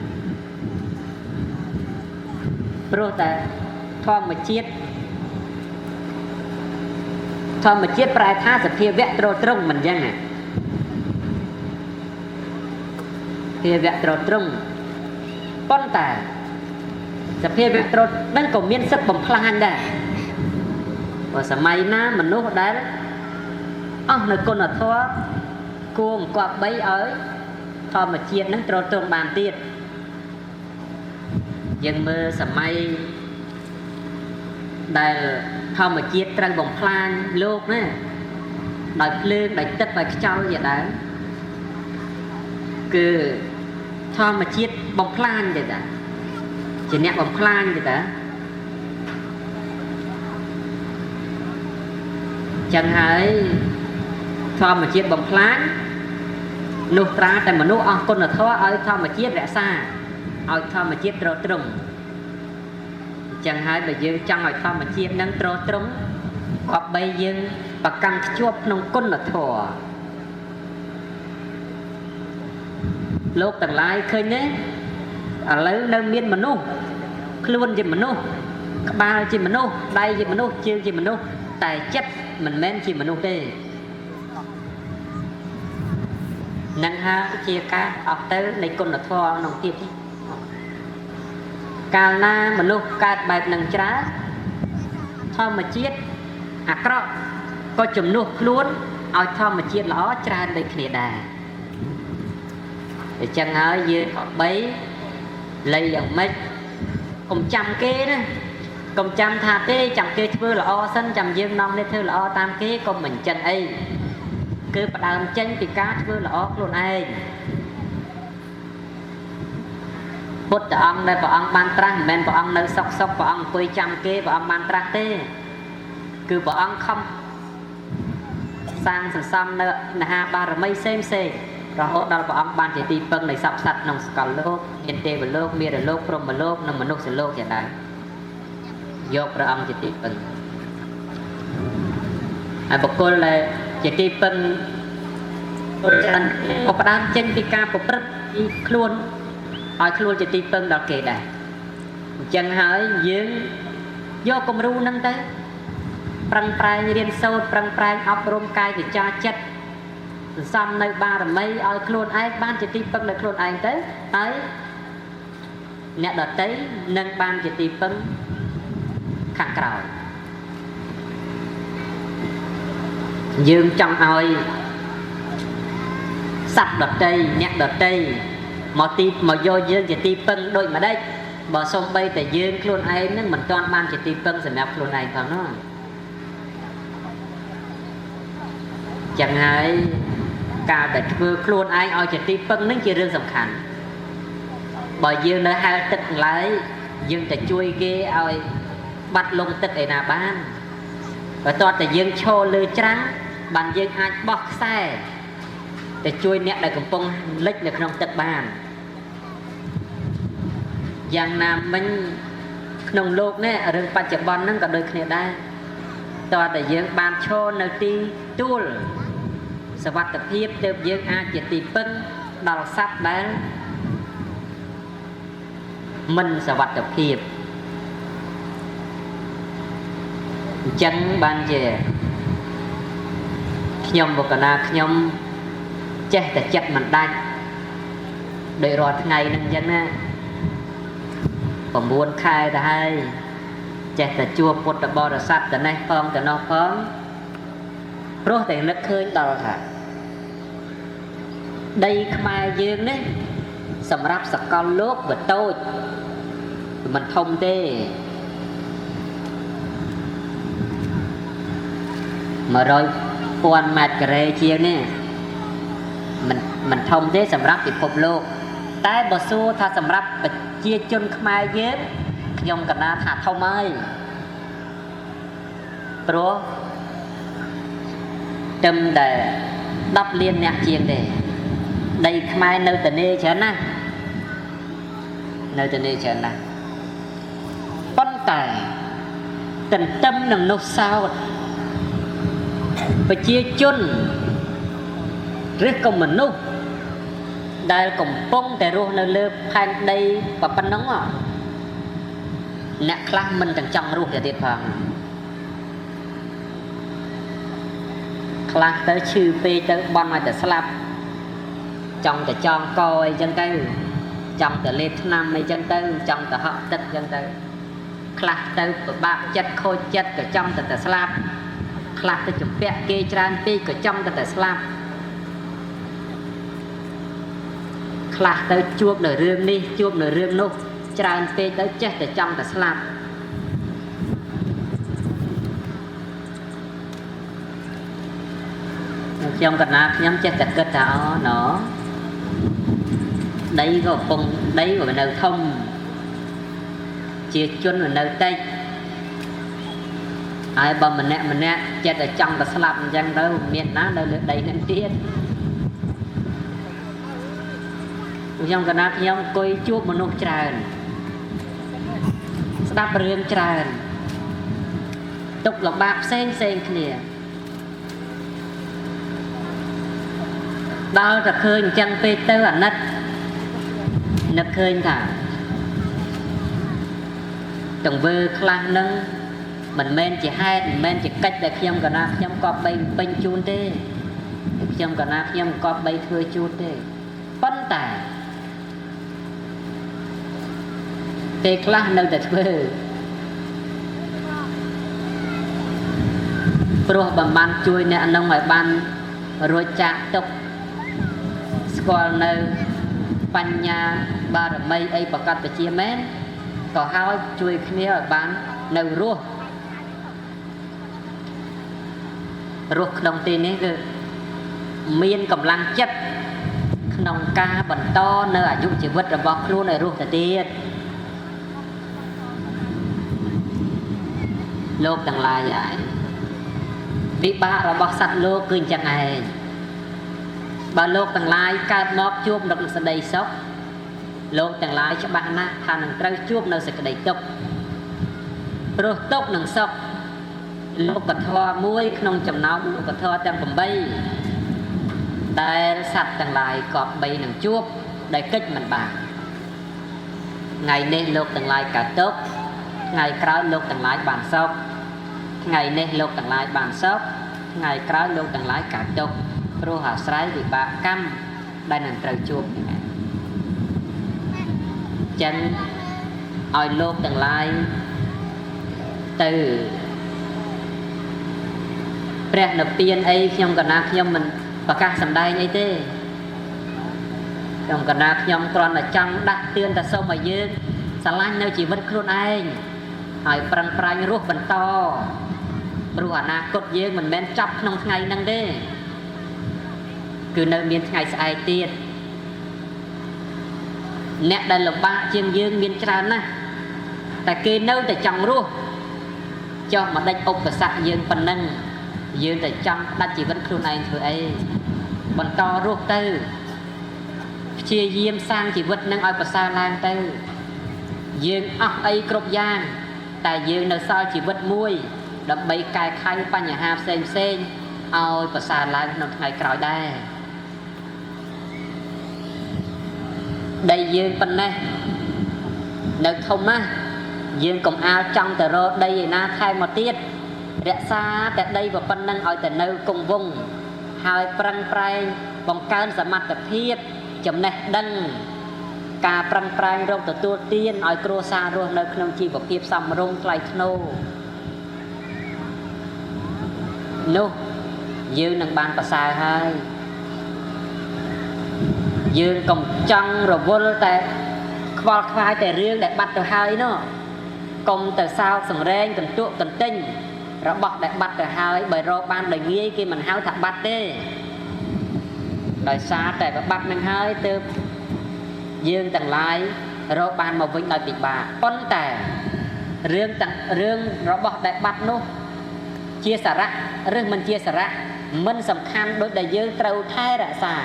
ព្រោះតែធម្មជាតិប្រែថាសភាវៈត្រត្រង់មិនអញ្ចឹងសភាវៈត្រត្រង់ប៉ុន្តែសភាវៈត្រហ្នឹងក៏មានសិទ្ធិបំផ្លាញដែរព្រោះសម័យណាមនុស្សដែលអស់នៅគុណធម៌គួរអង្គប់បីឲ្យធម្មជាតិហ្នឹងត្រត្រង់បានទៀតយើងមើលសម័យដែលធម្មជាតិត្រូវបំផ្លាញលោកណាដោយភ្លើងដោយទឹកដោយខ្យល់ជាដើមគឺធម្មជាតិបំផ្លាញទេតាជាអ្នកបំផ្លាញទេតាចឹងហើយធម្មជាតិបំផ្លាញនោះត្រាតែមនុស្សអស់គុណធម៌ឲ្យធម្មជាតិរក្សាឲ្យធម្មជាតិត្រត្រង់ចឹងហើយបើយើងចង់ឲ្យធម្មជាតិនឹងត្រត្រង់ក៏បីយើងប្រកាន់ខ្ជាប់ក្នុងគុណធម៌លោកទាំងឡាយឃើញទេឥឡូវនៅមានមនុស្សខ្លួនជាមនុស្សក្បាលជាមនុស្សដៃជាមនុស្សជើងជាមនុស្សតែចិត្តមិនមែនជាមនុស្សទេនឹងហើយជាការអស់ទៅនៃគុណធម៌ក្នុងទៀតកាលណាមនុស្សកើតបែបនឹងច្រើនធម្មជាតិអាក្រក់ក៏ជំនួសខ្លួនឲ្យធម្មជាតិល្អច្រើនដូចគ្នាដែរអញ្ចឹងហើយយើងបីលៃយ៉ាងម៉េចកុំចាំគេណាកុំចាំថាទេចាំគេធ្វើល្អសិនចាំយើងនាំនេះធ្វើល្អតាមគេកុំមិនចឹងអីគឺផ្ដើមចេញពីការធ្វើល្អខ្លួនឯងពុទ្ធអង្គដែលព្រះអង្គបានត្រាស់មិនមែនព្រះអង្គនៅសុកព្រះអង្គអង្គុយចាំគេព្រះអង្គបានត្រាស់ទេគឺព្រះអង្គខំសាងសន្សំនៅមហាបារមីផ្សេងរហូតដល់ព្រះអង្គបានជាទីពឹងនៃសពសត្វក្នុងសកលលោកមានទេវលោកមារលោកព្រហ្មលោកនិងមនុស្សលោកជាដែរយកព្រះអង្គជាទីពឹងហើយបុគ្គលដែលជាទីពឹងច្រើនក៏ផ្ដើមចេញពីការប្រព្រឹត្តពីខ្លួន ឲ្យខ្លួនជាទីពឹងដល់គេដែរអញ្ចឹងហើយយើងយកគំរូហ្នឹងទៅប្រឹងប្រែងរៀនសូត្រប្រឹងប្រែងអប់រំកាយវិចារចិត្តសន្សំនៅបារមីឲ្យខ្លួនឯងបានជាទីពឹងដល់ខ្លួនឯងទៅហើយអ្នកដទៃនឹងបានជាទីពឹងខាងក្រោយយើងចង់ឲ្យសត្វដទៃអ្នកដទៃមកយកយើងជាទីពឹងដូចម្ដេចបើសូម្បីតែយើងខ្លួនឯងនឹងមិនទាន់បានជាទីពឹងសម្រាប់ខ្លួនឯងផងនោះចឹងហើយការដែលធ្វើខ្លួនឯងឲ្យជាទីពឹងនឹងជារឿងសំខាន់បើយើងនៅហែលទឹកឡើយយើងតែជួយគេឲ្យបាត់លងទឹកឯណាបានបើតើតែយើងឈរលើច្រាំងបានយើងអាចបោះខ្សែទៅជួយអ្នកដែលកំពុងលិចនៅក្នុងទឹកបានយ៉ាងណាមិញក្នុងលោកនេះរឿងបច្ចុប្បន្នហ្នឹងក៏ដូចគ្នាដែរតើតែយើងបានឈរនៅទីទួលសុវត្ថិភាពទើបយើងអាចជាទីពឹងដល់សត្វដែលមិនសុវត្ថិភាពអញ្ចឹងបានជាខ្ញុំបុគ្គលណាខ្ញុំចេះតែចិត្តមិនដាច់ដោយរាល់ថ្ងៃហ្នឹងអញ្ចឹងណា9 ខែទៅហើយចេះតែជួបពុទ្ធបរិស័ទទៅនេះផងទៅនោះផងព្រោះតែនឹកឃើញដល់ថាដីខ្មែរយើងនេះសម្រាប់សកលលោកវាតូចមិនធំទេ100,000 ម៉ែត្រការ៉េជាងនេះមិនធំទេសម្រាប់ពិភពលោកតែបើសួរថាសម្រាប់ប្រជាជនខ្មែរយើងខ្ញុំកណាថាធំហើយព្រោះត្រឹមតែ10 លានអ្នកជាងទេដីខ្មែរនៅទនេច្រើនណាស់នៅទនេច្រើនណាស់ប៉ុន្តែទន្ទឹមនឹងនោះសោតប្រជាជនឬក៏មនុស្សដែលកំពុងតែរស់នៅលើផែនដីប៉ុណ្ណឹងអ្នកខ្លះមិនទាំងចង់រស់ទៅទៀតផងខ្លះទៅឈឺពេកទៅបន់ឲ្យតែស្លាប់ចង់តែចងកអីចឹងទៅចង់តែលេបថ្នាំអីចឹងទៅចង់តែហក់ទឹកចឹងទៅខ្លះទៅពិបាកចិត្តខូចចិត្តក៏ចង់តែស្លាប់ខ្លះទៅជំពាក់គេច្រើនពេកក៏ចង់តែស្លាប់ខ្លះទៅជួបនៅរឿងនេះជួបនៅរឿងនោះច្រើនពេកទៅចេះតែចង់តែស្លាប់ខ្ញុំកណាខ្ញុំចេះតែគិតថាអូណដីក៏កំពុងដីក៏នៅធំជាជននៅតិចហើយបើម្នាក់ចិត្តតែចង់តែស្លាប់អញ្ចឹងទៅមានណានៅលើដីនឹងទៀតខ្ញុំកណាខ្ញុំអង្គុយជួបមនុស្សច្រើនស្ដាប់រឿងច្រើនទុកលំបាកផ្សេងគ្នាដល់តែឃើញអញ្ចឹងពេកទៅអាណិតនឹកឃើញថាទង្វើខ្លះហ្នឹងមិនមែនជាហេតុមិនមែនជាកិច្ចដែលខ្ញុំកណាខ្ញុំក៏បីពេញជូនទេខ្ញុំកណាខ្ញុំក៏បីធ្វើជូនទេប៉ុន្តែពេលខ្លះនៅតែធ្វើព្រោះបំបានជួយអ្នកនោះឲ្យបានរួចចាកទុក្ខស្គាល់នៅបញ្ញាបារមីអីប្រកបជាមែនក៏ហើយជួយគ្នាឲ្យបាននៅរស់ក្នុងទីនេះគឺមានកម្លាំងចិត្តក្នុងការបន្តនៅអាយុជីវិតរបស់ខ្លួនឲ្យរស់ទៅទៀតលោកទាំងឡាយហើយវិបាករបស់សត្វលោកគឺអញ្ចឹងឯងបើលោកទាំងឡាយកើតមកជួបនឹងសេចក្តីសុខលោកទាំងឡាយច្បាស់ណាស់ថានឹងត្រូវជួបនៅសេចក្តីទុក្ខព្រោះទុក្ខនិងសុខលោកធម៌មួយក្នុងចំណោមលោកធម៌ទាំង8ដែលសត្វទាំងឡាយក៏បីនឹងជួបដោយកិច្ចមិនបាន ngày nên lục từng lại cả tốt ngàyក្រោយលោកទាំងឡាយបានសោកថ្ងៃនេះលោកទាំងឡាយបានសោកថ្ងៃក្រោយលោកទាំងឡាយកើតទុក្ខព្រោះអាស្រ័យវិបាកកម្មដែលនឹងត្រូវជួបចឹងឲ្យលោកទាំងឡាយទៅព្រះនិព្វានអីខ្ញុំកណាខ្ញុំមិនប្រកាសសម្ដែងអីទេខ្ញុំកណាខ្ញុំគ្រាន់តែចង់ដាស់តឿនតែសូមឲ្យយើងស្រឡាញ់នៅជីវិតខ្លួនឯងហើយប្រឹងប្រែងរស់បន្តព្រោះអនាគតយើងមិនមែនចប់ក្នុងថ្ងៃហ្នឹងទេគឺនៅមានថ្ងៃស្អែកទៀតអ្នកដែលលំបាកជាងយើងមានច្រើនណាស់តែគេនៅតែចង់រស់ចុះមកដេចឧបសគ្គយើងប៉ុណ្ណឹងយើងតែចង់ដាច់ជីវិតខ្លួនឯងធ្វើអីបន្តរស់ទៅព្យាយាមសាងជីវិតនឹងឲ្យប្រសើរឡើងទៅយើងអស់អីគ្រប់យ៉ាងតែយើងនៅសល់ជីវិតមួយដើម្បីកែខៃបញ្ហាផ្សេងៗឲ្យប្រសើរឡើងក្នុងថ្ងៃក្រោយដែរដែលយើងប៉ុណ្ណេះនៅធំណាស់យើងកុំអាលចង់ទៅរកដីឯណាថែមមកទៀតរក្សាតែដីប៉ុណ្ណឹងឲ្យតែនៅគង់វង្សហើយប្រឹងប្រែងបង្កើនសមត្ថភាពចំណេះដឹងការប្រឹងប្រែងរកទទួលទានឲ្យគ្រួសាររស់នៅក្នុងជីវភាពសមរម្យថ្លៃថ្នូរនោះយើងនឹងបានប្រសើរហើយយើងកុំចង់រវល់តែខ្វល់ខ្វាយតែរឿងដែលបាត់ទៅហើយនោះកុំទៅសោកសង្រេងកន្ទក់កន្ទិញរបស់ដែលបាត់ទៅហើយបើរកបានដោយងាយគេមិនហៅថាបាត់ទេដោយសារតែបាត់នឹងហើយទើបយើងទាំងឡាយរកបានមកវិញដោយពិបាកប៉ុន្តែរឿងរបស់ដែលបាត់នោះជាសារៈឬមិនជាសារៈមិនសំខាន់ដូចដែលយើងត្រូវថែរក្សា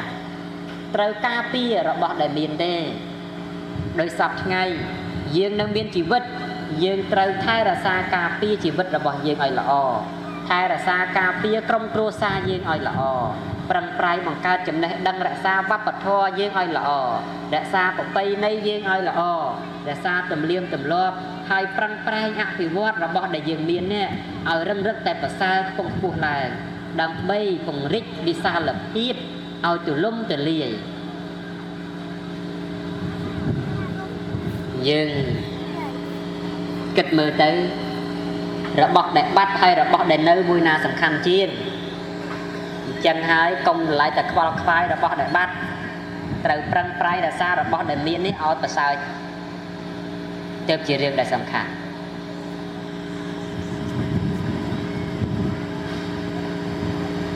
ត្រូវការពាររបស់ដែលមានទេដោយសពថ្ងៃយើងនៅមានជីវិតយើងត្រូវថែរក្សាការពារជីវិតរបស់យើងឲ្យល្អថែរក្សាការពារក្រុមគ្រួសារយើងឲ្យល្អប្រឹងប្រែងបង្កើតចំណេះដឹងរក្សាវប្បធម៌យើងឲ្យល្អរក្សាប្រពៃណីយើងឲ្យល្អរក្សាទំនៀមទម្លាប់ហើយប្រឹងប្រែងអភិវឌ្ឍរបស់ដែលយើងមាននេះឲ្យរឹងរឹកតែប្រសើរខ្ពង់ខ្ពស់ឡើងដើម្បីពង្រីកវិសាលភាពឲ្យទូលំទូលាយយើងគិតមើលទៅរបស់ដែលបាត់ហើយរបស់ដែលនៅមួយណាសំខាន់ជាងអញ្ចឹងហើយកុំឡាយតែខ្វល់ខ្វាយរបស់ដែលបាត់ត្រូវប្រឹងប្រែងរក្សារបស់ដែលមាននេះឲ្យប្រសើរទើបជារឿងដែលសំខាន់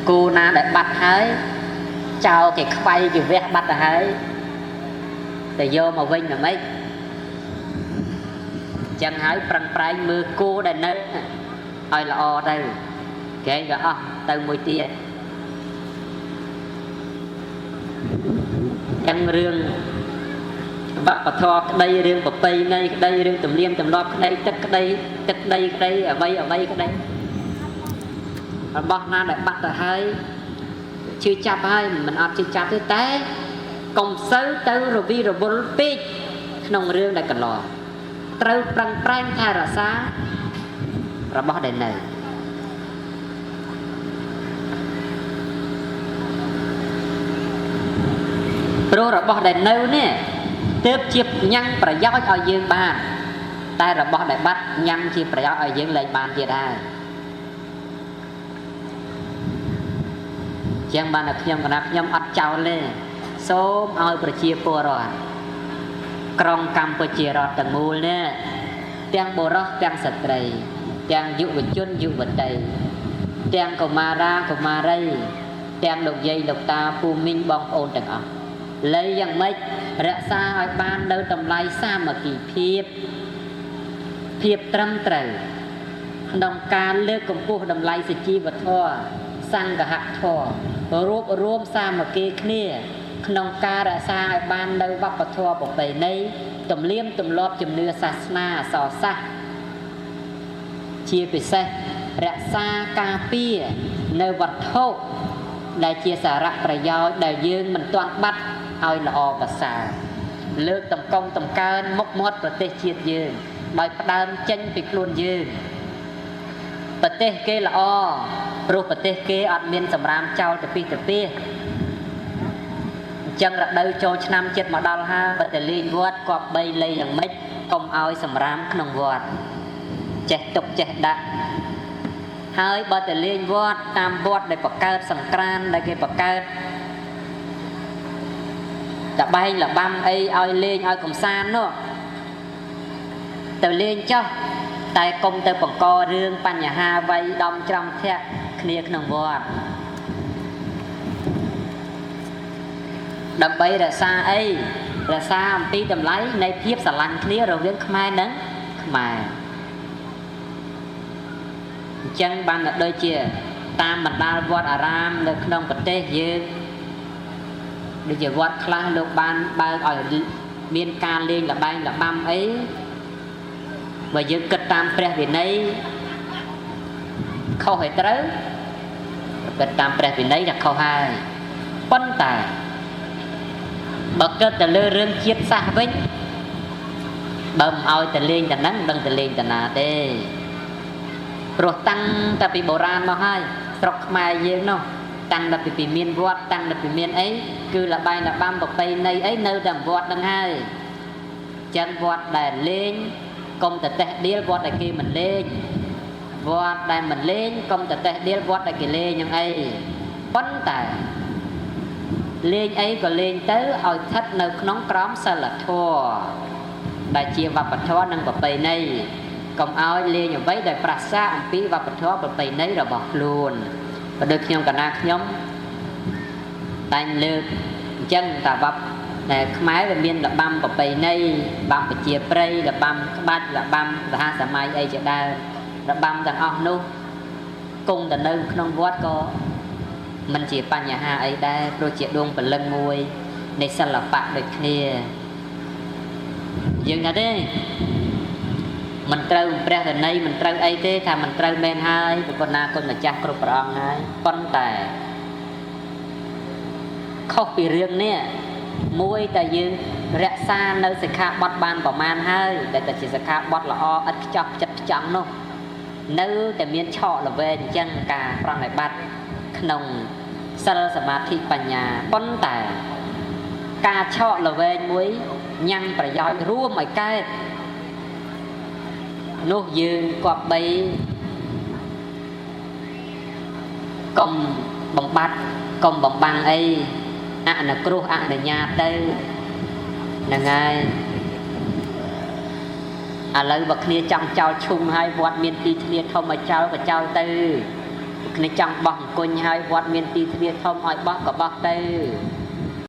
គូណាដែលបាត់ហើយចោលគេខ្វៃគេវះបាត់ទៅហើយតែយកមកវិញមិនម៉េចចឹងហើយប្រឹងប្រែងមើលគូដែលនៅឲ្យល្អទៅគេក៏អស់ទៅមួយទៀតចឹងរឿងវប្បធម៌ក្តីរឿងប្រពៃណីក្តីរឿងទំនៀមទម្លាប់ក្តីទឹកក្តីអ្វីក្តីរបស់ណាដែលបាត់ទៅហើយជឿចាប់ហើយមិនអត់ជឿចាប់ទេតែកុំសូវទៅរវីរវល់ពេកក្នុងរឿងដែលកន្លងត្រូវប្រឹងប្រែងថែរក្សារបស់ដែលនៅព្រោះរបស់ដែលនៅនេះទើបជាញ៉ាំងប្រយោជន៍ឲ្យយើងបានតែរបស់ដែលបាត់ញ៉ាំងជាប្រយោជន៍ឲ្យយើងលែងបានទៀតដែរចឹងបានតែខ្ញុំអត់ចោលទេសូមឲ្យប្រជាពលរដ្ឋក្រុងកម្ពុជារដ្ឋទាំងមូលនេះទាំងបុរសទាំងស្ត្រីទាំងយុវជនយុវតីទាំងកុមារាកុមារីទាំងលោកយាយលោកតាពូមីងបងប្អូនទាំងអស់លើយ៉ាងម៉េចរក្សាឲ្យបាននៅតម្លៃសាមគ្គីភាពត្រឹមត្រូវក្នុងការលើកកម្ពស់តម្លៃសុជីវធម៌សង្ឃធម៌រួបរวมសាមគ្គីគ្នាក្នុងការរក្សាឲ្យបាននៅវប្បធម៌ប្រពៃណីទំនៀមទម្លាប់ជំនឿសាសនាអក្សរសាស្ត្រជាពិសេសរក្សាការពារនៅវត្ថុដែលជាសារៈប្រយោជន៍ដែលយើងមិនទាន់បាត់ឲ្យល្អប្រសើរ លើកតំកងតំកើនមុខមាត់ប្រទេសជាតិយើងដោយផ្ដើមចេញពីខ្លួនយើងប្រទេសគេល្អព្រោះប្រទេសគេអត់មានសម្រាមចោលទៅពីទៅពីអញ្ចឹងរដូវចូលឆ្នាំចិត្តមកដល់ហើយបើតែលេងវត្តគប្បីលៃយ៉ាងម៉េចកុំឲ្យសម្រាមក្នុងវត្តចេះទុកចេះដាក់ហើយបើតែលេងវត្តតាមវត្តដែលបង្កើតសង្ក្រាន្តដែលគេបង្កើតតបែងលបាំអីឲ្យលេងឲ្យកំសាន្តនោះទៅលេងចុះតែកុំទៅបង្ករឿងបញ្ហាវ័យដំច្រំធាក់គ្នាក្នុងវត្តដើម្បីរក្សាអីរក្សាអំពីតម្លៃនៃភាពស្រឡាញ់គ្នារវាងខ្មែរនិងខ្មែរអញ្ចឹងបានដូចជាតាមបណ្ដាលវត្តអារាមនៅក្នុងប្រទេសយើងដូចជាវត្តខ្លះលោកបានបើកឲ្យមានការលេងល្បែងល្បាំអីបើយើងគិតតាមព្រះវិន័យខុសហើយត្រូវគិតតាមព្រះវិន័យថាខុសហើយប៉ុន្តែបើគិតទៅលើរឿងជាតិសាសន៍វិញបើមិនឲ្យទៅលេងតែហ្នឹងមិនដឹងទៅលេងតាណាទេព្រោះតាំងតែពីបុរាណមកហើយស្រុកខ្មែរយើងនោះតាំងតែពីមានវត្តតាំងតែពីមានអីគឺល្បែងល្បាំប្រពៃណីអីនៅតែវត្តហ្នឹងហើយចឹងវត្តដែលលេងកុំតែតេះដៀលវត្តដែលគេមិនលេងវត្តដែលមិនលេងកុំតែតេះដៀលវត្តដែលគេលេងយ៉ាងអីប៉ុន្តែលេងអីក៏លេងទៅឲ្យស្ថិតនៅក្នុងក្រមសីលធម៌ដែលជាវប្បធម៌និងប្រពៃណីកុំឲ្យលេងអ្វីដែលប្រឆាំងអំពីវប្បធម៌ប្រពៃណីរបស់ខ្លួនបើដូចខ្ញុំកណាខ្ញុំតែងលើកអញ្ចឹងតាវប្បតែខ្មែរវាមានរបាំប្រពៃណីរបាំប្រជាប្រិយរបាំក្បាច់របាំសហសម័យអីជាដើមរបាំទាំងអស់នោះគង់តែនៅក្នុងវត្តក៏មិនជាបញ្ហាអីដែរព្រោះជាដួងព្រលឹងមួយនៃសិល្បៈដូចគ្នាយើងថាទេមិនត្រូវព្រះតន័យមិនត្រូវអីទេថាមិនត្រូវមែនហើយប្រគុណណាគុណម្ចាស់គ្រប់ព្រះអង្គហើយប៉ុន្តែខុសពីរឿងនេះមួយតែយើងរក្សានៅសិក្ខាបទបានប្រមាណហើយដែលតែជាសិក្ខាបទល្អឥតខ្ចោះចិត្តខ្ចង់នោះនៅតែមានឆក់ល្វែងអញ្ចឹងការប្រណិប័តក្នុងសិលសមាធិបញ្ញាប៉ុន្តែការឆក់ល្វែងមួយញ៉ាំប្រយោជន៍រួមឲ្យកើតនោះយើងគប្បីកុំបំបត្តិកុំបំបាំងអីអនុគ្រោះអនុញ្ញាតទៅហ្នឹងហើយឥឡូវបើគ្នាចង់ចោលឈុំហើយវត្តមានទីធ្លាធំឲ្យចោលក៏ចោលទៅគ្នាចង់បោះអង្គុញហើយវត្តមានទីធ្លាធំឲ្យបោះក៏បោះទៅ